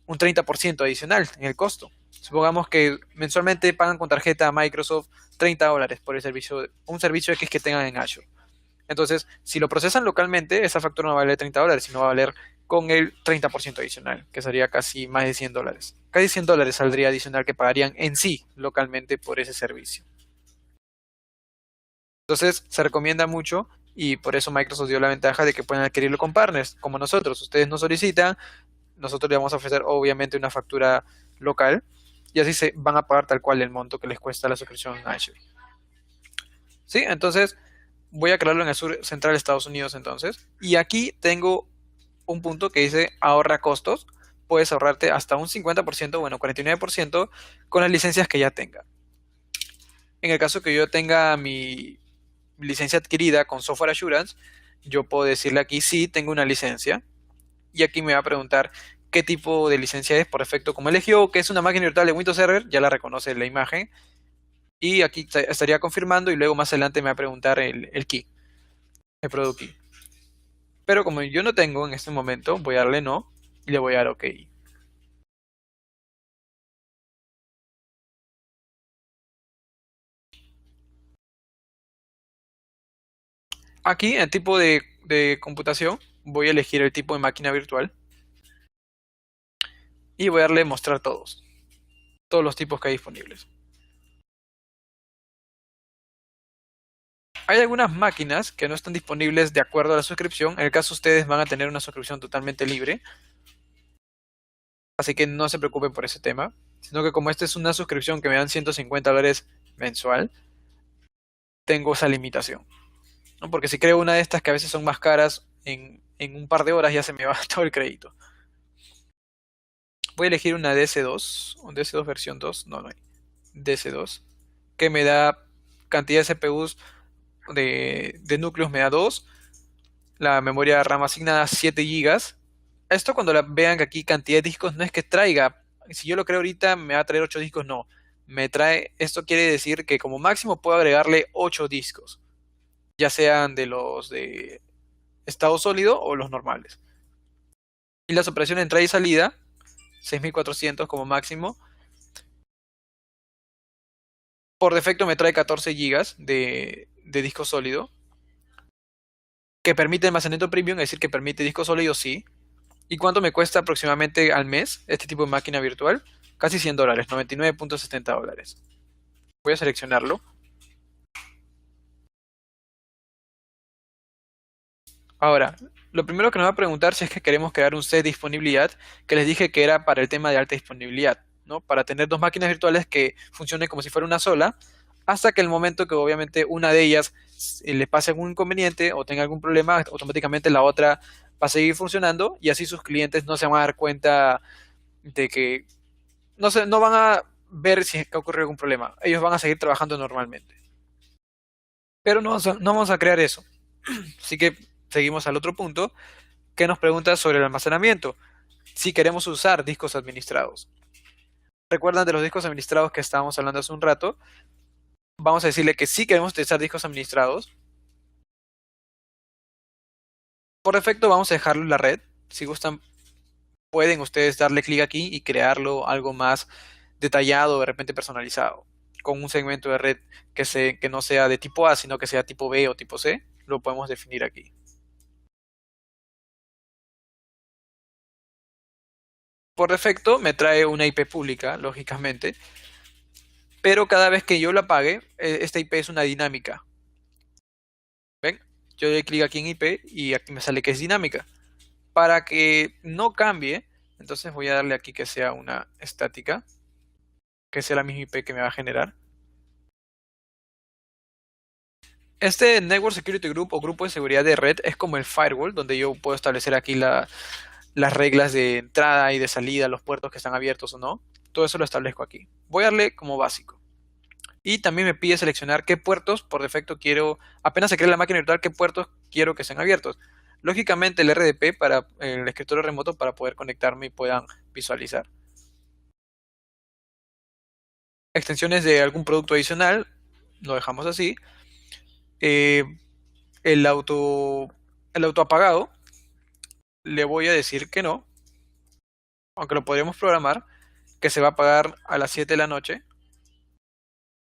un 30% adicional en el costo. Supongamos que mensualmente pagan con tarjeta a Microsoft $30 por el servicio, un servicio X que tengan en Azure. Entonces, si lo procesan localmente, esa factura no va a valer $30, sino va a valer con el 30% adicional, que sería casi más de $100. Casi $100 saldría adicional que pagarían en sí localmente por ese servicio. Entonces, se recomienda mucho y por eso Microsoft dio la ventaja de que pueden adquirirlo con partners, como nosotros. Ustedes nos solicitan, nosotros le vamos a ofrecer obviamente una factura local y así se van a pagar tal cual el monto que les cuesta la suscripción en Azure. ¿Sí? Entonces, voy a crearlo en el sur central de Estados Unidos entonces. Y aquí tengo un punto que dice ahorra costos. Puedes ahorrarte hasta un 50%, bueno, 49% con las licencias que ya tenga. En el caso que yo tenga mi licencia adquirida con Software Assurance, yo puedo decirle aquí sí, tengo una licencia. Y aquí me va a preguntar qué tipo de licencia es por defecto. Como eligió que es una máquina virtual de Windows Server, ya la reconoce la imagen. Y aquí estaría confirmando y luego más adelante me va a preguntar el key, el product key. Pero como yo no tengo en este momento, voy a darle no y le voy a dar OK. Aquí en el tipo de computación voy a elegir el tipo de máquina virtual y voy a darle mostrar todos los tipos que hay disponibles. Hay algunas máquinas que no están disponibles de acuerdo a la suscripción. En el caso ustedes van a tener una suscripción totalmente libre, así que no se preocupen por ese tema, sino que como esta es una suscripción que me dan $150 mensual, tengo esa limitación, ¿no? Porque si creo una de estas que a veces son más caras, en un par de horas ya se me va todo el crédito. Voy a elegir una DS2, un DS2 versión 2, no hay, DS2, que me da cantidad de CPUs de núcleos, me da 2, la memoria RAM asignada 7 gigas. Esto cuando vean que aquí cantidad de discos no es que traiga, si yo lo creo ahorita me va a traer 8 discos, no. Me trae, esto quiere decir que como máximo puedo agregarle 8 discos, ya sean de los de estado sólido o los normales. Y las operaciones de entrada y salida, 6400 como máximo. Por defecto me trae 14 gigas de disco sólido, que permite almacenamiento premium, es decir, que permite disco sólido, sí. ¿Y cuánto me cuesta aproximadamente al mes este tipo de máquina virtual? Casi $100, $99.70. Voy a seleccionarlo. Ahora, lo primero que nos va a preguntar si es que queremos crear un set de disponibilidad, que les dije que era para el tema de alta disponibilidad, ¿no? Para tener dos máquinas virtuales que funcionen como si fuera una sola, hasta que el momento que obviamente una de ellas le pase algún inconveniente o tenga algún problema, automáticamente la otra va a seguir funcionando y así sus clientes no se van a dar cuenta de que no van a ver si es que ocurrió algún problema. Ellos van a seguir trabajando normalmente. Pero no vamos a crear eso. Así que seguimos al otro punto que nos pregunta sobre el almacenamiento. Si queremos usar discos administrados. ¿Recuerdan de los discos administrados que estábamos hablando hace un rato? Vamos a decirle que sí queremos utilizar discos administrados. Por defecto vamos a dejarlo en la red. Si gustan, pueden ustedes darle clic aquí y crearlo algo más detallado, de repente personalizado, con un segmento de red que no sea de tipo A, sino que sea tipo B o tipo C. Lo podemos definir aquí. Por defecto me trae una IP pública, lógicamente, pero cada vez que yo la apague, esta IP es una dinámica. ¿Ven? Yo doy clic aquí en IP y aquí me sale que es dinámica. Para que no cambie, entonces voy a darle aquí que sea una estática, que sea la misma IP que me va a generar. Este Network Security Group o grupo de seguridad de red es como el firewall, donde yo puedo establecer aquí las reglas de entrada y de salida, los puertos que están abiertos o no. Todo eso lo establezco aquí. Voy a darle como básico. Y también me pide seleccionar qué puertos por defecto quiero, apenas se crea la máquina virtual, qué puertos quiero que sean abiertos. Lógicamente el RDP para el escritorio remoto para poder conectarme y puedan visualizar. Extensiones de algún producto adicional, lo dejamos así. Eh, el el auto apagado, le voy a decir que no, aunque lo podríamos programar, que se va a apagar a las 7 de la noche,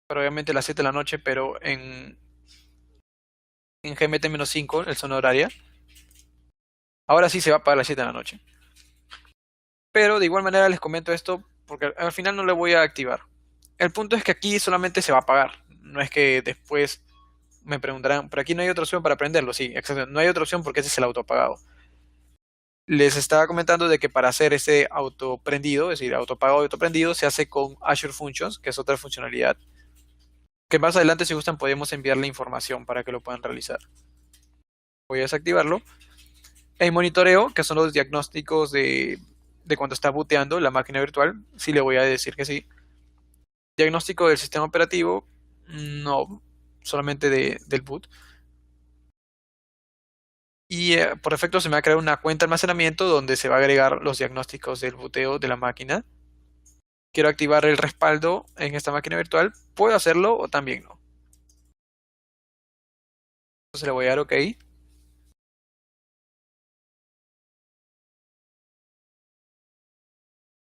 pero obviamente a las 7 de la noche, pero en GMT-5, el zona horaria. Ahora sí se va a apagar a las 7 de la noche. Pero de igual manera les comento esto porque al final no le voy a activar. El punto es que aquí solamente se va a apagar. No es que después me preguntarán, pero aquí no hay otra opción para prenderlo. Sí, exacto. No hay otra opción porque ese es el autoapagado. Les estaba comentando de que para hacer ese autoprendido, es decir, autoapagado y autoprendido, se hace con Azure Functions, que es otra funcionalidad. Que más adelante, si gustan, podemos enviarle información para que lo puedan realizar. Voy a desactivarlo. El monitoreo, que son los diagnósticos de cuando está booteando la máquina virtual, sí le voy a decir que sí. Diagnóstico del sistema operativo, no, solamente del boot. Y por defecto se me va a crear una cuenta de almacenamiento donde se va a agregar los diagnósticos del booteo de la máquina. Quiero activar el respaldo en esta máquina virtual. Puedo hacerlo o también no. Entonces le voy a dar OK.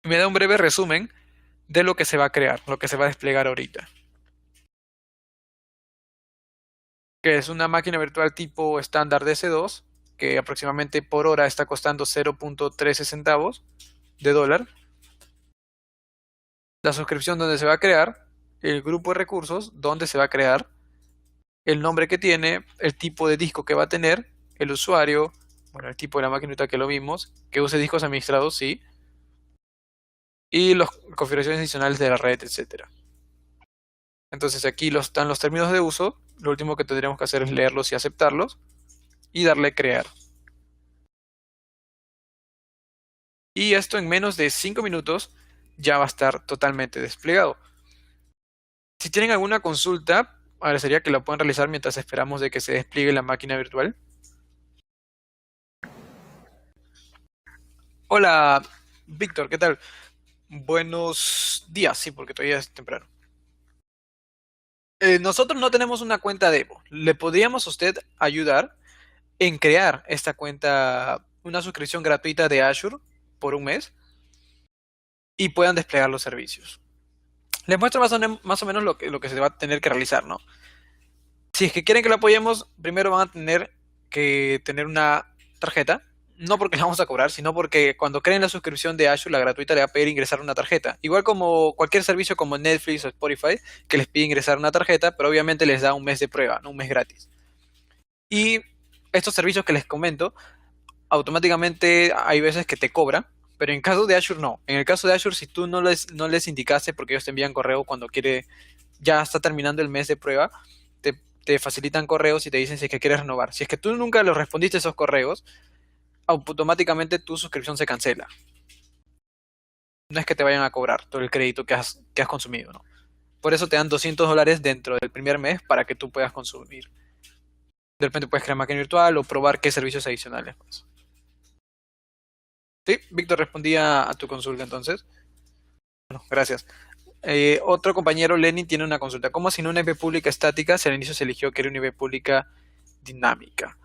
Y me da un breve resumen de lo que se va a crear, lo que se va a desplegar ahorita. Que es una máquina virtual tipo estándar DC2, que aproximadamente por hora está costando 0.13 centavos de dólar. La suscripción donde se va a crear, el grupo de recursos donde se va a crear, el nombre que tiene, el tipo de disco que va a tener, el usuario, bueno, el tipo de la máquina que lo vimos, que use discos administrados, sí, y las configuraciones adicionales de la red, etcétera. Entonces aquí están los términos de uso, lo último que tendríamos que hacer es leerlos y aceptarlos, y darle crear. Y esto en menos de 5 minutos ya va a estar totalmente desplegado. Si tienen alguna consulta, agradecería que la puedan realizar mientras esperamos de que se despliegue la máquina virtual. Hola, Víctor, ¿qué tal? Buenos días, sí, porque todavía es temprano. Nosotros no tenemos una cuenta demo. ¿Le podríamos a usted ayudar en crear esta cuenta, una suscripción gratuita de Azure por un mes y puedan desplegar los servicios? Les muestro más o menos lo que se va a tener que realizar, ¿no? Si es que quieren que lo apoyemos, primero van a tener que tener una tarjeta. No porque la vamos a cobrar, sino porque cuando creen la suscripción de Azure, la gratuita, le va a pedir ingresar una tarjeta. Igual como cualquier servicio como Netflix o Spotify, que les pide ingresar una tarjeta, pero obviamente les da un mes de prueba, no un mes gratis. Y estos servicios que les comento, automáticamente hay veces que te cobra, pero en caso de Azure no. En el caso de Azure, si tú no les indicaste, porque ellos te envían correo cuando ya está terminando el mes de prueba, te facilitan correos y te dicen si es que quieres renovar. Si es que tú nunca los respondiste a esos correos, automáticamente tu suscripción se cancela. No es que te vayan a cobrar todo el crédito que has consumido, ¿no? Por eso te dan $200 dentro del primer mes para que tú puedas consumir. De repente puedes crear máquina virtual o probar qué servicios adicionales, pues. Sí, Víctor respondía a tu consulta entonces. Bueno, gracias. Otro compañero, Lenin, tiene una consulta. ¿Cómo si no una IP pública estática, si al inicio se eligió que era una IP pública dinámica?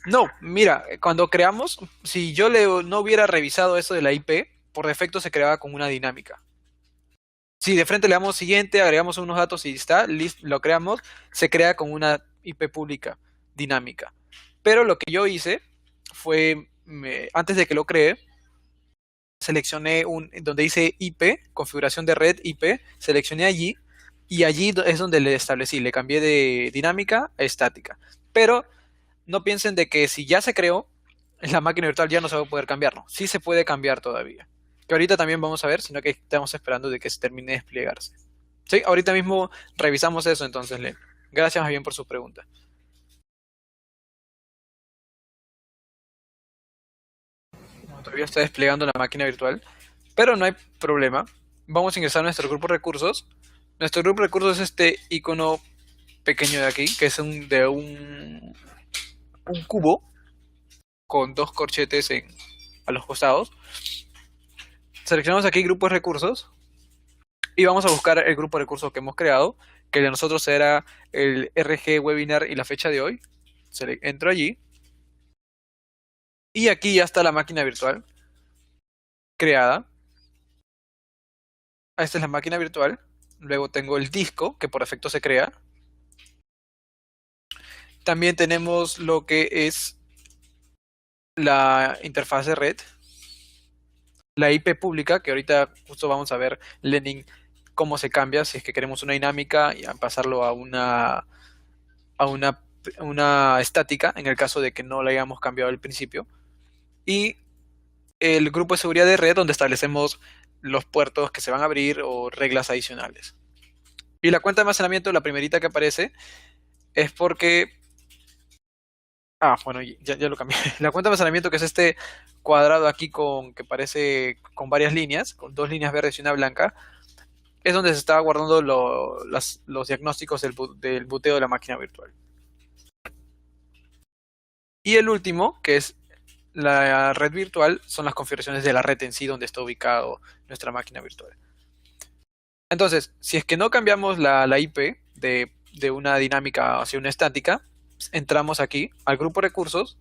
No, mira, cuando creamos, si yo no hubiera revisado eso de la IP, por defecto se creaba con una dinámica. Si de frente le damos siguiente, agregamos unos datos y está, lo creamos, se crea con una IP pública dinámica. Pero lo que yo hice fue, antes de que lo cree, seleccioné donde dice IP, configuración de red IP, seleccioné allí y allí es donde le establecí, le cambié de dinámica a estática. Pero no piensen de que si ya se creó, la máquina virtual ya no se va a poder cambiar, ¿no? Sí se puede cambiar todavía. Que ahorita también vamos a ver, sino que estamos esperando de que se termine de desplegarse. Sí, ahorita mismo revisamos eso entonces, Len. Gracias más bien por su pregunta. Bueno, todavía está desplegando la máquina virtual, pero no hay problema. Vamos a ingresar a nuestro grupo de recursos. Nuestro grupo de recursos es este icono pequeño de aquí, que es un cubo con dos corchetes a los costados. Seleccionamos aquí grupo de recursos y vamos a buscar el grupo de recursos que hemos creado, que de nosotros será el RG webinar y la fecha de hoy. Entro allí y aquí ya está la máquina virtual creada. Esta es la máquina virtual. Luego tengo el disco que por defecto se crea También tenemos lo que es la interfaz de red, la IP pública, que ahorita justo vamos a ver, Lenin, cómo se cambia si es que queremos una dinámica y a pasarlo a una estática, en el caso de que no la hayamos cambiado al principio. Y el grupo de seguridad de red, donde establecemos los puertos que se van a abrir o reglas adicionales. Y la cuenta de almacenamiento, la primerita que aparece, es porque... Ah, bueno, ya lo cambié. La cuenta de almacenamiento, que es este cuadrado aquí que parece con varias líneas, con dos líneas verdes y una blanca, es donde se está guardando los diagnósticos del boteo de la máquina virtual. Y el último, que es la red virtual, son las configuraciones de la red en sí, donde está ubicado nuestra máquina virtual. Entonces, si es que no cambiamos la IP de una dinámica hacia una estática, entramos aquí al grupo recursos,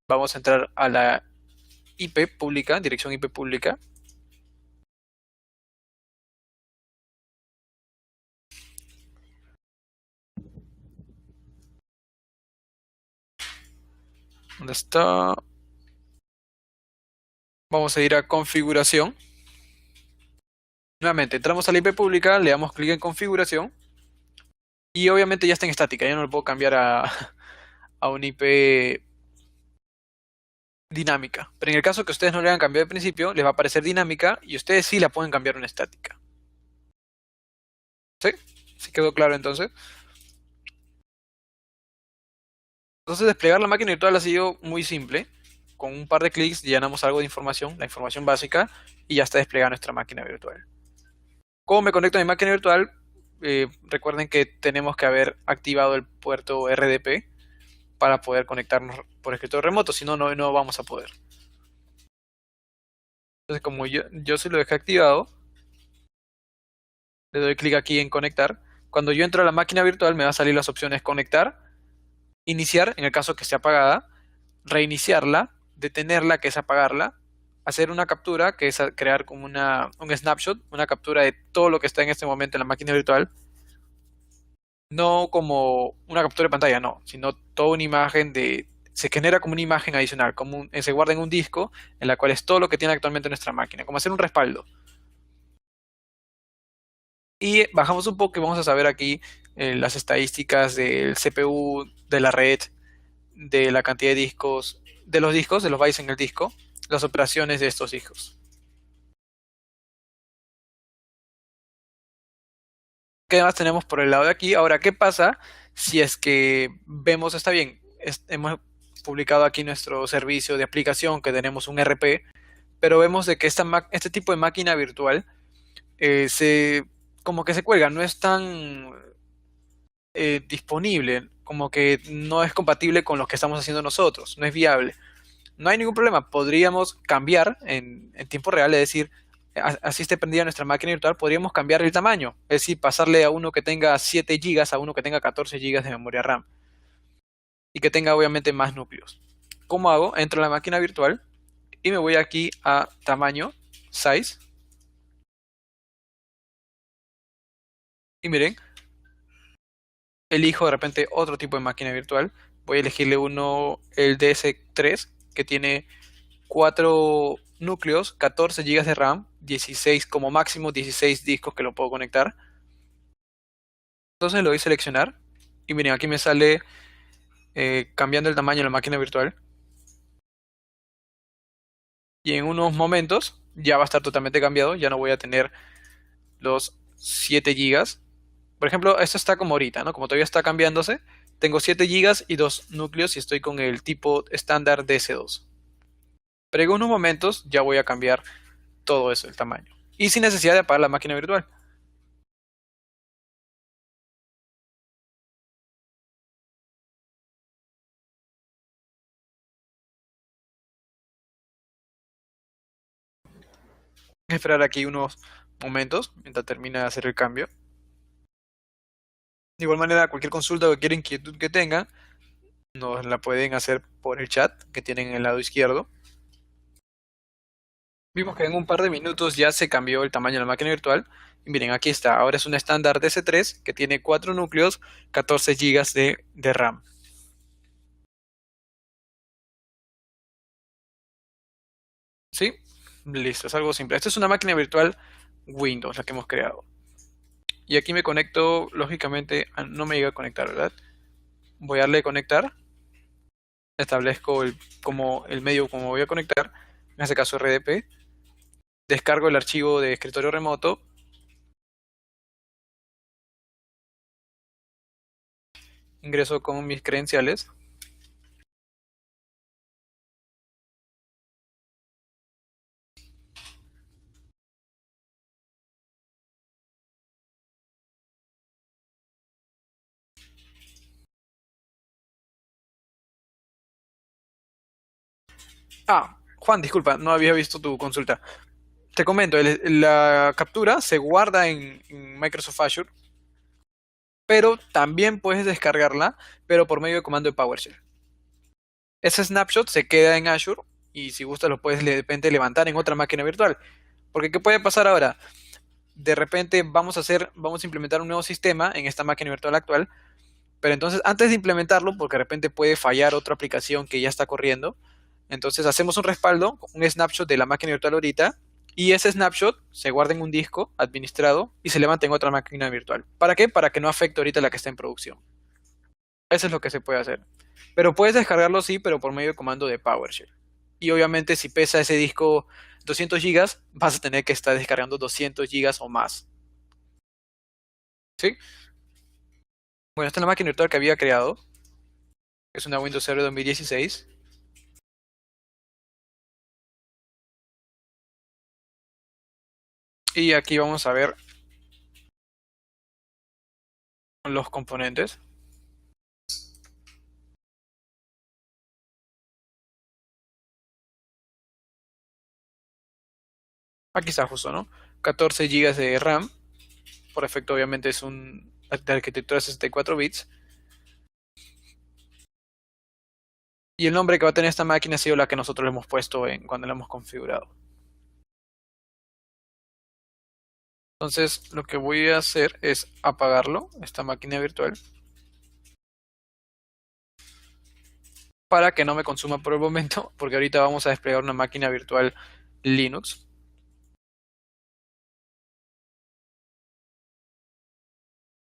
vamos a entrar a la IP pública, dirección IP pública. ¿Dónde está? Vamos a ir a configuración. Nuevamente, entramos a la IP pública, le damos clic en configuración y obviamente ya está en estática, ya no lo puedo cambiar a una IP dinámica. Pero en el caso que ustedes no le hayan cambiado de principio, les va a aparecer dinámica y ustedes sí la pueden cambiar a una estática. ¿Sí? ¿Sí quedó claro entonces? Entonces desplegar la máquina virtual ha sido muy simple. Con un par de clics llenamos algo de información, la información básica, y ya está desplegada nuestra máquina virtual. ¿Cómo me conecto a mi máquina virtual? Recuerden que tenemos que haber activado el puerto RDP para poder conectarnos por escritorio remoto, si no, no vamos a poder. Entonces, como yo sí lo dejé activado, le doy clic aquí en conectar. Cuando yo entro a la máquina virtual me va a salir las opciones conectar, iniciar, en el caso que esté apagada, reiniciarla, detenerla, que es apagarla, hacer una captura, que es crear como un snapshot, una captura de todo lo que está en este momento en la máquina virtual, no como una captura de pantalla, no, sino toda una imagen se genera como una imagen adicional, se guarda en un disco, en la cual es todo lo que tiene actualmente nuestra máquina, como hacer un respaldo. Y bajamos un poco y vamos a saber aquí las estadísticas del CPU, de la red, de la cantidad de discos, de los bytes en el disco, las operaciones de estos discos. ¿Qué más tenemos por el lado de aquí? Ahora, ¿qué pasa si es que vemos, está bien, hemos publicado aquí nuestro servicio de aplicación, que tenemos un RP, pero vemos de que este tipo de máquina virtual como que se cuelga, no es tan disponible, como que no es compatible con lo que estamos haciendo nosotros, no es viable. No hay ningún problema, podríamos cambiar en tiempo real, es decir, así esté prendida nuestra máquina virtual, podríamos cambiar el tamaño, es decir, pasarle a uno que tenga 7 gigas a uno que tenga 14 gigas de memoria RAM y que tenga obviamente más núcleos. ¿Cómo hago? Entro a la máquina virtual y me voy aquí a tamaño, size, y miren, elijo de repente otro tipo de máquina virtual, voy a elegirle el DS3, que tiene 4 núcleos, 14 gigas de RAM, 16 como máximo 16 discos que lo puedo conectar. Entonces lo voy a seleccionar y miren, aquí me sale cambiando el tamaño de la máquina virtual y en unos momentos ya va a estar totalmente cambiado, ya no voy a tener los 7 gigas. Por ejemplo, esto está como ahorita, ¿no? Como todavía está cambiándose, tengo 7 gigas y 2 núcleos y estoy con el tipo estándar DS2. Pero en unos momentos ya voy a cambiar todo eso, el tamaño. Y sin necesidad de apagar la máquina virtual. Esperar aquí unos momentos mientras termina de hacer el cambio. De igual manera, cualquier consulta o cualquier inquietud que tengan, nos la pueden hacer por el chat que tienen en el lado izquierdo. Vimos que en un par de minutos ya se cambió el tamaño de la máquina virtual. Y miren, aquí está. Ahora es un estándar DS3 que tiene 4 núcleos, 14 gigas de RAM. Listo, es algo simple. Esta es una máquina virtual Windows, la que hemos creado. Y aquí me conecto, lógicamente, no me llega a conectar, ¿verdad? Voy a darle a conectar. Establezco como el medio como voy a conectar. En este caso RDP. Descargo el archivo de escritorio remoto. Ingreso con mis credenciales. Ah, Juan, disculpa, no había visto tu consulta. Te comento, la captura se guarda en Microsoft Azure, pero también puedes descargarla, pero por medio de comando de PowerShell. Ese snapshot se queda en Azure y si gustas lo puedes de repente levantar en otra máquina virtual. Porque ¿qué puede pasar ahora? De repente vamos a implementar un nuevo sistema en esta máquina virtual actual, pero entonces antes de implementarlo, porque de repente puede fallar otra aplicación que ya está corriendo, entonces hacemos un respaldo, un snapshot de la máquina virtual ahorita, y ese snapshot se guarda en un disco administrado y se levanta en otra máquina virtual. ¿Para qué? Para que no afecte ahorita la que está en producción. Eso es lo que se puede hacer. Pero puedes descargarlo sí, pero por medio de comando de PowerShell. Y obviamente si pesa ese disco 200 gigas, vas a tener que estar descargando 200 gigas o más. ¿Sí? Bueno, esta es la máquina virtual que había creado. Es una Windows Server 2016. Y aquí vamos a ver los componentes. Aquí está justo, ¿no? 14 gigas de RAM. Por defecto, obviamente, es de arquitectura 64 bits. Y el nombre que va a tener esta máquina ha sido la que nosotros le hemos puesto cuando la hemos configurado. Entonces, lo que voy a hacer es apagarlo, esta máquina virtual, para que no me consuma por el momento, porque ahorita vamos a desplegar una máquina virtual Linux.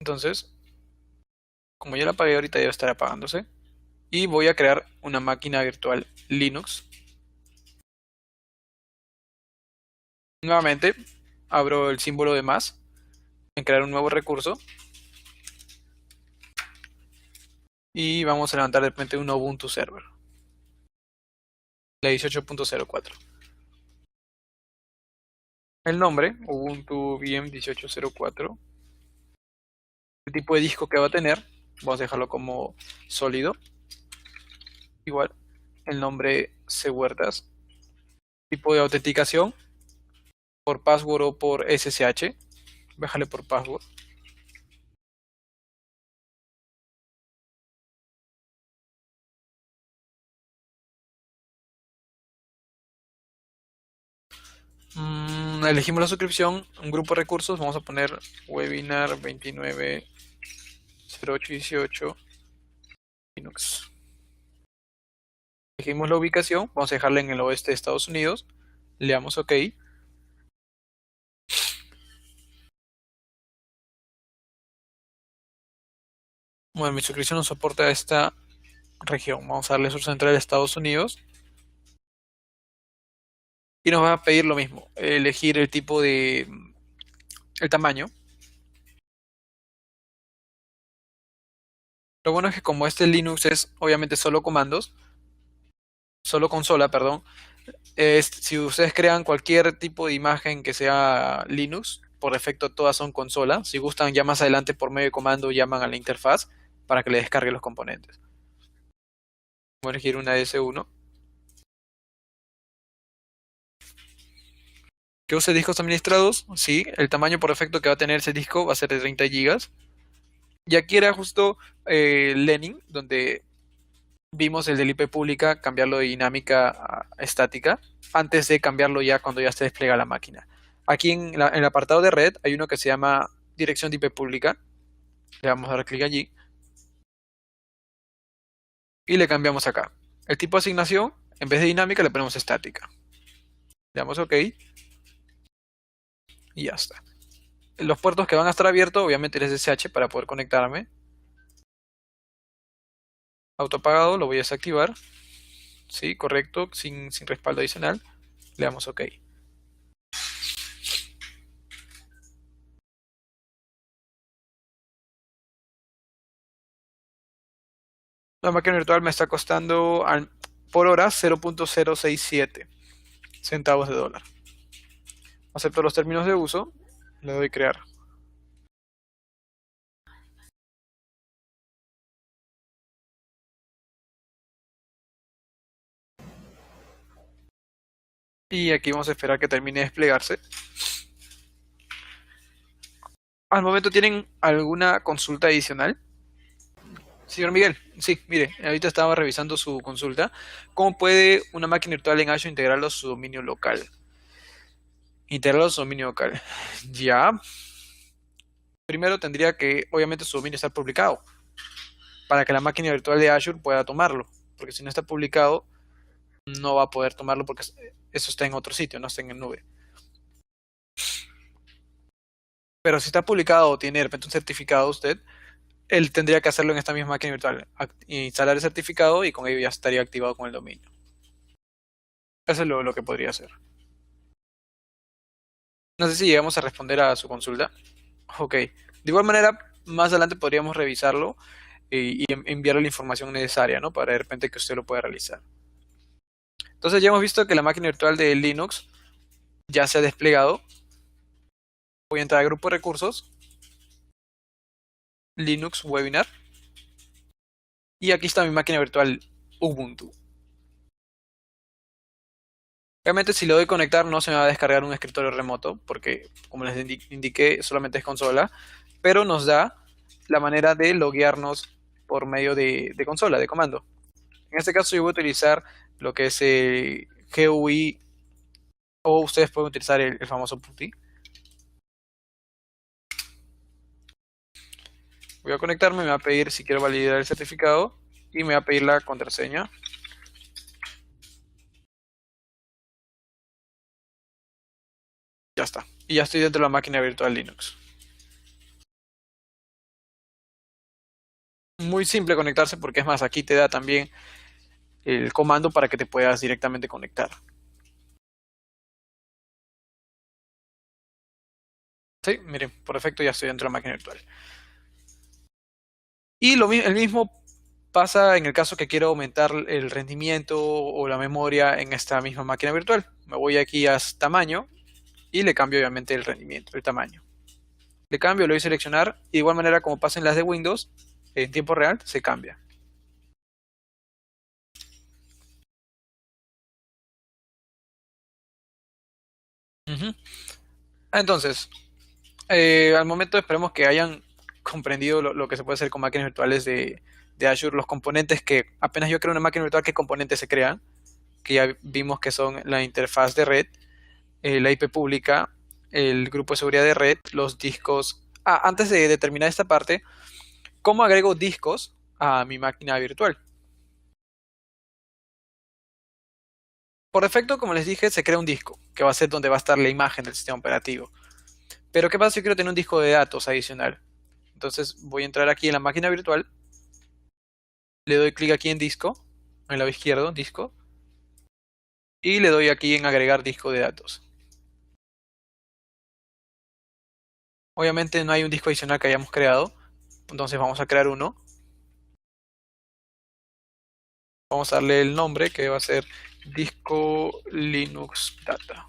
Entonces, como ya la apagué, ahorita debe estar apagándose. Y voy a crear una máquina virtual Linux. Nuevamente, abro el símbolo de más en crear un nuevo recurso. Y vamos a levantar de repente un Ubuntu server. La 18.04. El nombre, Ubuntu VM 18.04. El tipo de disco que va a tener, vamos a dejarlo como sólido. Igual, el nombre Chuertas. Tipo de autenticación, por password o por SSH. Déjale por password. Elegimos la suscripción, un grupo de recursos, vamos a poner webinar 29.08.18 Linux. Elegimos la ubicación, vamos a dejarla en el oeste de Estados Unidos, le damos OK. Bueno, mi suscripción no soporta esta región, vamos a darle sur central de Estados Unidos y nos va a pedir lo mismo, elegir el tipo el tamaño. Lo bueno es que como este Linux es obviamente solo comandos, solo consola, perdón, si ustedes crean cualquier tipo de imagen que sea Linux, por defecto todas son consola. Si gustan, ya más adelante por medio de comando llaman a la interfaz para que le descargue los componentes. Voy a elegir una S1. ¿Que use discos administrados? Sí, el tamaño por defecto que va a tener ese disco va a ser de 30 gigas. Y aquí era justo Lenin, donde vimos el del IP pública, cambiarlo de dinámica a estática, antes de cambiarlo ya cuando ya se despliega la máquina. Aquí en el apartado de red hay uno que se llama dirección de IP pública. Le vamos a dar clic allí y le cambiamos acá. El tipo de asignación, en vez de dinámica, le ponemos estática. Le damos OK y ya está. Los puertos que van a estar abiertos, obviamente el SSH para poder conectarme. Autoapagado, lo voy a desactivar. Sí, correcto, sin respaldo adicional. Le damos OK. La máquina virtual me está costando por hora 0.067 centavos de dólar. Acepto los términos de uso, le doy crear. Y aquí vamos a esperar que termine de desplegarse. Al momento, ¿tienen alguna consulta adicional? Señor Miguel, sí, mire, ahorita estaba revisando su consulta. ¿Cómo puede una máquina virtual en Azure integrarlo a su dominio local? Integrarlo a su dominio local. Ya. Primero tendría que, obviamente, su dominio estar publicado para que la máquina virtual de Azure pueda tomarlo. Porque si no está publicado, no va a poder tomarlo porque eso está en otro sitio, no está en nube. Pero si está publicado o tiene de repente un certificado usted, él tendría que hacerlo en esta misma máquina virtual, instalar el certificado y con ello ya estaría activado con el dominio. Eso es lo que podría hacer. No sé si llegamos a responder a su consulta. Ok. De igual manera, más adelante podríamos revisarlo y enviarle la información necesaria, ¿no? Para de repente que usted lo pueda realizar. Entonces ya hemos visto que la máquina virtual de Linux ya se ha desplegado. Voy a entrar a grupo de recursos, Linux Webinar. Y aquí está mi máquina virtual Ubuntu. Obviamente si le doy conectar no se me va a descargar un escritorio remoto porque como les indiqué solamente es consola, pero nos da la manera de loguearnos por medio de consola, de comando. En este caso yo voy a utilizar lo que es GUI o ustedes pueden utilizar el famoso PuTTY. Voy a conectarme, me va a pedir si quiero validar el certificado y me va a pedir la contraseña. Ya está. Y ya estoy dentro de la máquina virtual Linux. Muy simple conectarse porque es más, aquí te da también el comando para que te puedas directamente conectar. Sí, miren, por defecto ya estoy dentro de la máquina virtual. Y el mismo pasa en el caso que quiero aumentar el rendimiento o la memoria en esta misma máquina virtual. Me voy aquí a tamaño y le cambio obviamente el rendimiento, el tamaño. Le cambio, le voy a seleccionar y de igual manera como pasa en las de Windows, en tiempo real se cambia. Ujú. Entonces, al momento esperemos que hayan comprendido lo que se puede hacer con máquinas virtuales de Azure, los componentes que apenas yo creo una máquina virtual, qué componentes se crean, que ya vimos que son la interfaz de red, la IP pública, el grupo de seguridad de red, los discos. Antes de terminar esta parte, ¿cómo agrego discos a mi máquina virtual? Por defecto, como les dije, se crea un disco, que va a ser donde va a estar la imagen del sistema operativo. Pero ¿qué pasa si yo quiero tener un disco de datos adicional? Entonces voy a entrar aquí en la máquina virtual, le doy clic aquí en disco, en el lado izquierdo, disco, y le doy aquí en agregar disco de datos. Obviamente no hay un disco adicional que hayamos creado, entonces vamos a crear uno. Vamos a darle el nombre que va a ser disco Linux Data.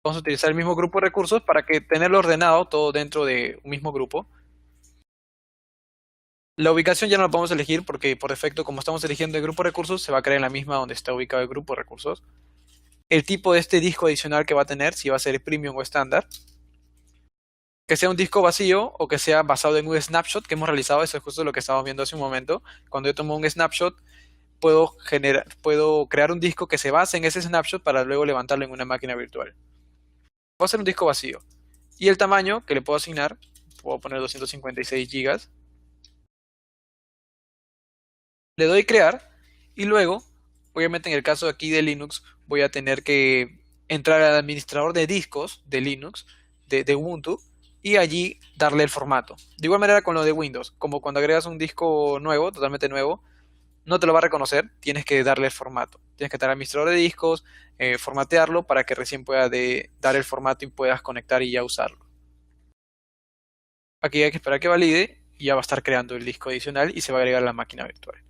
Vamos a utilizar el mismo grupo de recursos para que tenerlo ordenado todo dentro de un mismo grupo. La ubicación ya no la podemos elegir porque por defecto, como estamos eligiendo el grupo de recursos, se va a crear en la misma donde está ubicado el grupo de recursos. El tipo de este disco adicional que va a tener, si va a ser premium o estándar. Que sea un disco vacío o que sea basado en un snapshot que hemos realizado, eso es justo lo que estábamos viendo hace un momento. Cuando yo tomo un snapshot, puedo crear un disco que se base en ese snapshot para luego levantarlo en una máquina virtual. Va a ser un disco vacío. Y el tamaño que le puedo asignar, puedo poner 256 gigas. Le doy crear y luego obviamente en el caso aquí de Linux voy a tener que entrar al administrador de discos de Linux, de Ubuntu, y allí darle el formato. De igual manera con lo de Windows, como cuando agregas un disco nuevo, totalmente nuevo, no te lo va a reconocer, tienes que darle el formato. Tienes que estar al administrador de discos, formatearlo para que recién pueda dar el formato y puedas conectar y ya usarlo. Aquí hay que esperar que valide y ya va a estar creando el disco adicional y se va a agregar a la máquina virtual.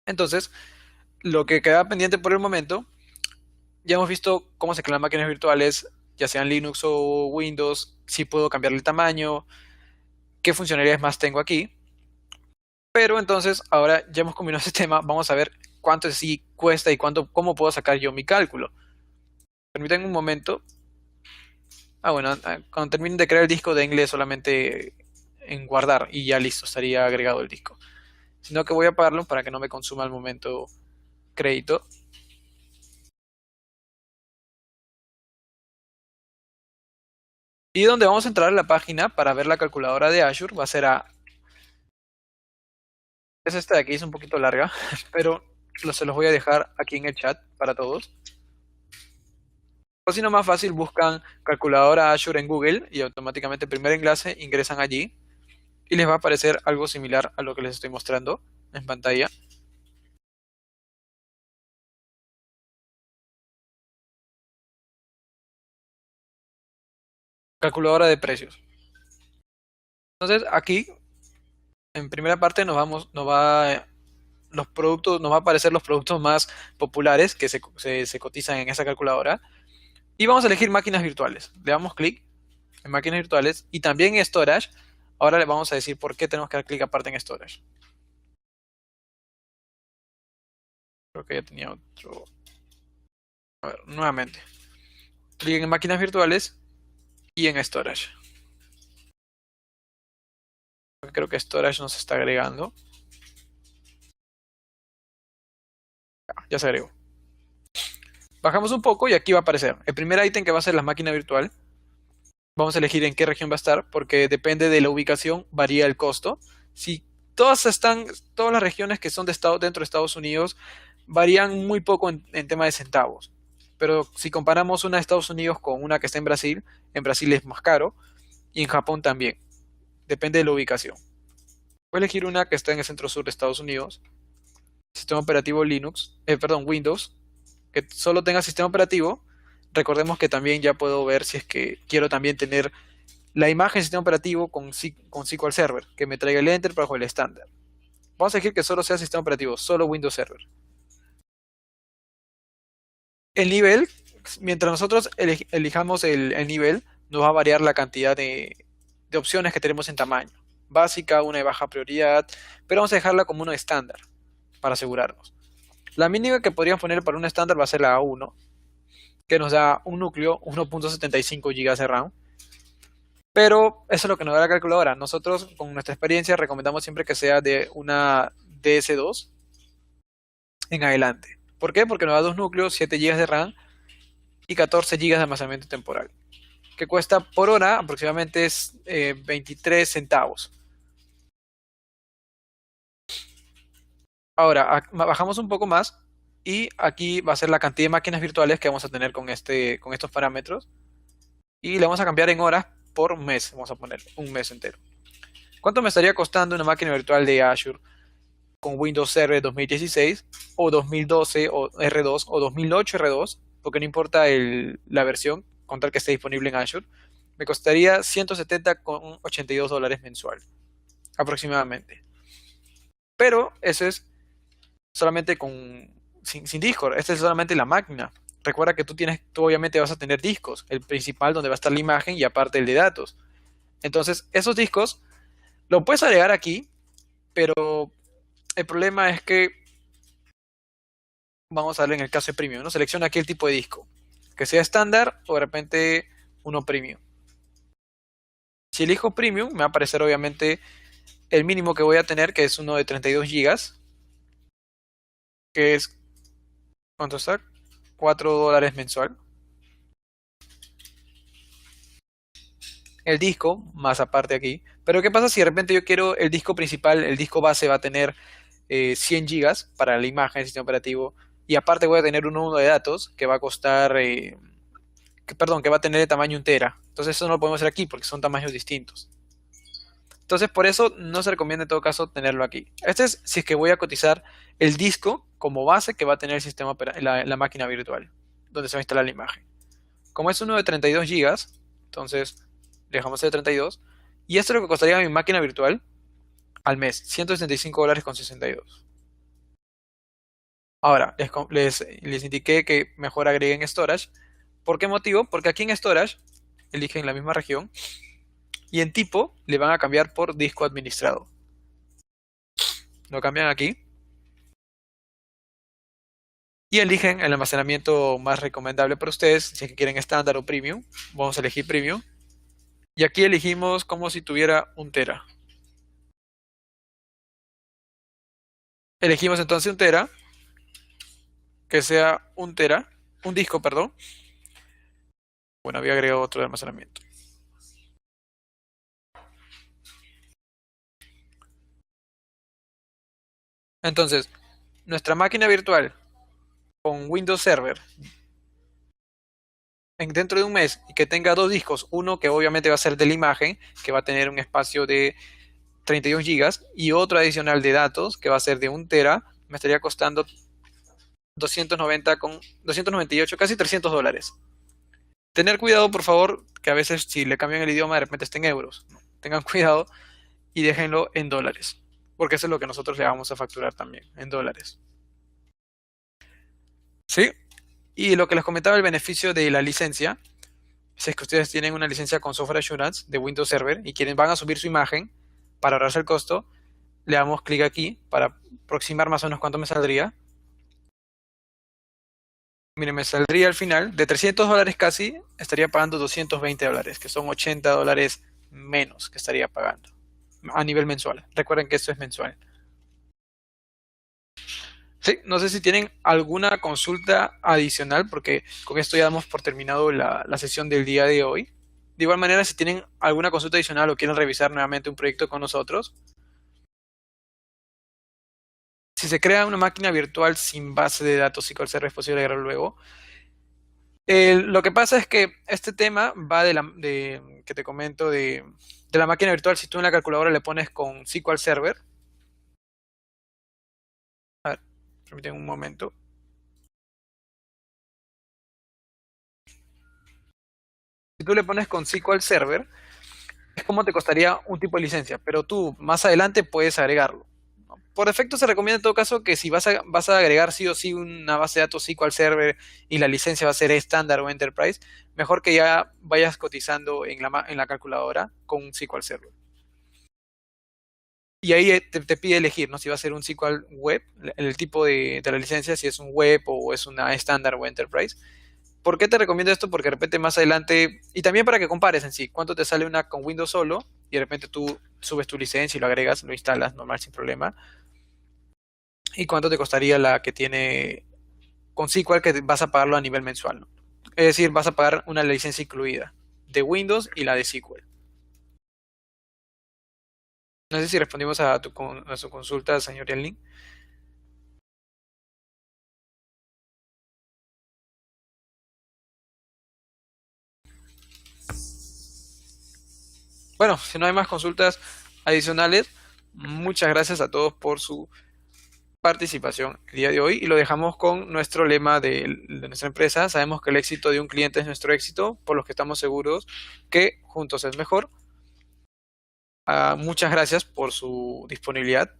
Entonces, lo que queda pendiente por el momento, ya hemos visto cómo se crean máquinas virtuales, ya sean Linux o Windows, si puedo cambiarle el tamaño, qué funcionalidades más tengo aquí. Pero entonces, ahora ya hemos combinado ese tema, vamos a ver cuánto sí cuesta y cómo puedo sacar yo mi cálculo. Permítanme un momento. Bueno, cuando termine de crear el disco, denle solamente en guardar y ya listo, estaría agregado el disco. Sino que voy a apagarlo para que no me consuma al momento crédito. Y donde vamos a entrar a la página para ver la calculadora de Azure va a ser es esta de aquí, es un poquito larga, pero se los voy a dejar aquí en el chat para todos. O si no, más fácil, buscan calculadora Azure en Google y automáticamente el primer enlace ingresan allí y les va a aparecer algo similar a lo que les estoy mostrando en pantalla. Calculadora de precios. Entonces aquí, en primera parte, los productos, nos va a aparecer los productos más populares que se cotizan en esa calculadora. Y vamos a elegir máquinas virtuales. Le damos clic en máquinas virtuales y también en storage. Ahora le vamos a decir por qué tenemos que dar clic aparte en storage. Creo que ya tenía otro. A ver, nuevamente. Clic en máquinas virtuales y en storage. Creo que storage nos está agregando. Ya se agregó. Bajamos un poco y aquí va a aparecer. El primer ítem que va a ser la máquina virtual. Vamos a elegir en qué región va a estar porque depende de la ubicación, varía el costo. Si todas las regiones que son dentro de Estados Unidos varían muy poco en tema de centavos. Pero si comparamos una de Estados Unidos con una que está en Brasil es más caro y en Japón también. Depende de la ubicación. Voy a elegir una que está en el centro sur de Estados Unidos. Sistema operativo Windows, que solo tenga sistema operativo. Recordemos que también ya puedo ver si es que quiero también tener la imagen del sistema operativo con SQL Server, que me traiga el Enter bajo el estándar. Vamos a elegir que solo sea sistema operativo, solo Windows Server. El nivel, mientras nosotros elijamos el nivel, nos va a variar la cantidad de opciones que tenemos en tamaño. Básica, una de baja prioridad, pero vamos a dejarla como una estándar, para asegurarnos. La mínima que podríamos poner para un estándar va a ser la A1, que nos da un núcleo, 1.75 GB de RAM. Pero eso es lo que nos da la calculadora. Nosotros, con nuestra experiencia, recomendamos siempre que sea de una DS2 en adelante. ¿Por qué? Porque nos da dos núcleos, 7 GB de RAM y 14 GB de almacenamiento temporal, que cuesta por hora aproximadamente 23 centavos. Ahora, bajamos un poco más y aquí va a ser la cantidad de máquinas virtuales que vamos a tener con estos parámetros. Y le vamos a cambiar en horas por mes. Vamos a poner un mes entero. ¿Cuánto me estaría costando una máquina virtual de Azure con Windows Server 2016 o 2012 o R2 o 2008 R2? Porque no importa la versión, con tal que esté disponible en Azure. Me costaría $170,82 mensual, aproximadamente. Pero eso es solamente sin Discord. Esta es solamente la máquina. Recuerda que tú obviamente vas a tener discos, el principal donde va a estar la imagen y aparte el de datos. Entonces, esos discos lo puedes agregar aquí, pero el problema es que vamos a darle en el caso de premium, ¿no? Selecciona aquí el tipo de disco, que sea estándar o de repente uno premium. Si elijo premium, me va a aparecer obviamente el mínimo que voy a tener, que es uno de 32 gigas, que es, ¿cuánto está? $4 mensual. El disco, más aparte aquí. Pero ¿qué pasa si de repente yo quiero el disco principal, el disco base va a tener 100 gigas para la imagen del sistema operativo. Y aparte voy a tener un nodo de datos que va a costar, perdón, que va a tener de tamaño 1 tera. Entonces eso no lo podemos hacer aquí porque son tamaños distintos. Entonces por eso no se recomienda en todo caso tenerlo aquí. Este es si es que voy a cotizar el disco como base que va a tener el sistema la máquina virtual, donde se va a instalar la imagen. Como es uno de 32 gigas, entonces le dejamos el de 32. Y esto es lo que costaría mi máquina virtual al mes, $165,62. Ahora, les indiqué que mejor agreguen storage. ¿Por qué motivo? Porque aquí en storage eligen la misma región y en tipo le van a cambiar por disco administrado. Lo cambian aquí y eligen el almacenamiento más recomendable para ustedes. Si es que quieren estándar o premium, vamos a elegir premium. Y aquí elegimos como si tuviera 1 tera. Elegimos entonces 1 tera, que sea 1 tera, un disco, perdón. Bueno, había agregado otro de almacenamiento. Entonces, nuestra máquina virtual con Windows Server dentro de un mes y que tenga dos discos, uno que obviamente va a ser de la imagen, que va a tener un espacio de 32 gigas, y otro adicional de datos, que va a ser de 1 tera, me estaría costando 298, casi $300. Tener cuidado, por favor, que a veces si le cambian el idioma de repente está en euros. ¿No? Tengan cuidado y déjenlo en dólares, porque eso es lo que nosotros le vamos a facturar también, en dólares. ¿Sí? Y lo que les comentaba, el beneficio de la licencia, si es que ustedes tienen una licencia con Software Assurance de Windows Server y van a subir su imagen para ahorrarse el costo, le damos clic aquí para aproximar más o menos cuánto me saldría. Miren, me saldría al final, de $300 casi, estaría pagando $220, que son $80 menos que estaría pagando a nivel mensual. Recuerden que esto es mensual. Sí, no sé si tienen alguna consulta adicional, porque con esto ya damos por terminado la sesión del día de hoy. De igual manera, si tienen alguna consulta adicional o quieren revisar nuevamente un proyecto con nosotros, si se crea una máquina virtual sin base de datos SQL Server es posible agregarlo luego. Lo que pasa es que este tema va que te comento de la máquina virtual. Si tú en la calculadora le pones con SQL Server, a ver, permítanme un momento. Si tú le pones con SQL Server, es como te costaría un tipo de licencia, pero tú más adelante puedes agregarlo. ¿No? Por defecto se recomienda en todo caso que si vas a agregar sí o sí una base de datos SQL Server y la licencia va a ser estándar o Enterprise, mejor que ya vayas cotizando en la calculadora con un SQL Server. Y ahí te pide elegir, ¿no? Si va a ser un SQL web, el tipo de la licencia, si es un web o es una estándar o Enterprise. ¿Por qué te recomiendo esto? Porque de repente más adelante, y también para que compares en sí, cuánto te sale una con Windows solo, y de repente tú subes tu licencia y lo agregas, lo instalas normal sin problema, y cuánto te costaría la que tiene con SQL que vas a pagarlo a nivel mensual, ¿no? Es decir, vas a pagar una licencia incluida de Windows y la de SQL. No sé si respondimos a su consulta, señor Yanlin. Bueno, si no hay más consultas adicionales, muchas gracias a todos por su participación el día de hoy y lo dejamos con nuestro lema de nuestra empresa. Sabemos que el éxito de un cliente es nuestro éxito, por lo que estamos seguros que juntos es mejor. Muchas gracias por su disponibilidad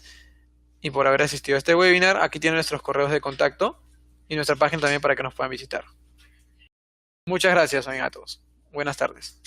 y por haber asistido a este webinar. Aquí tienen nuestros correos de contacto y nuestra página también para que nos puedan visitar. Muchas gracias a todos. Buenas tardes.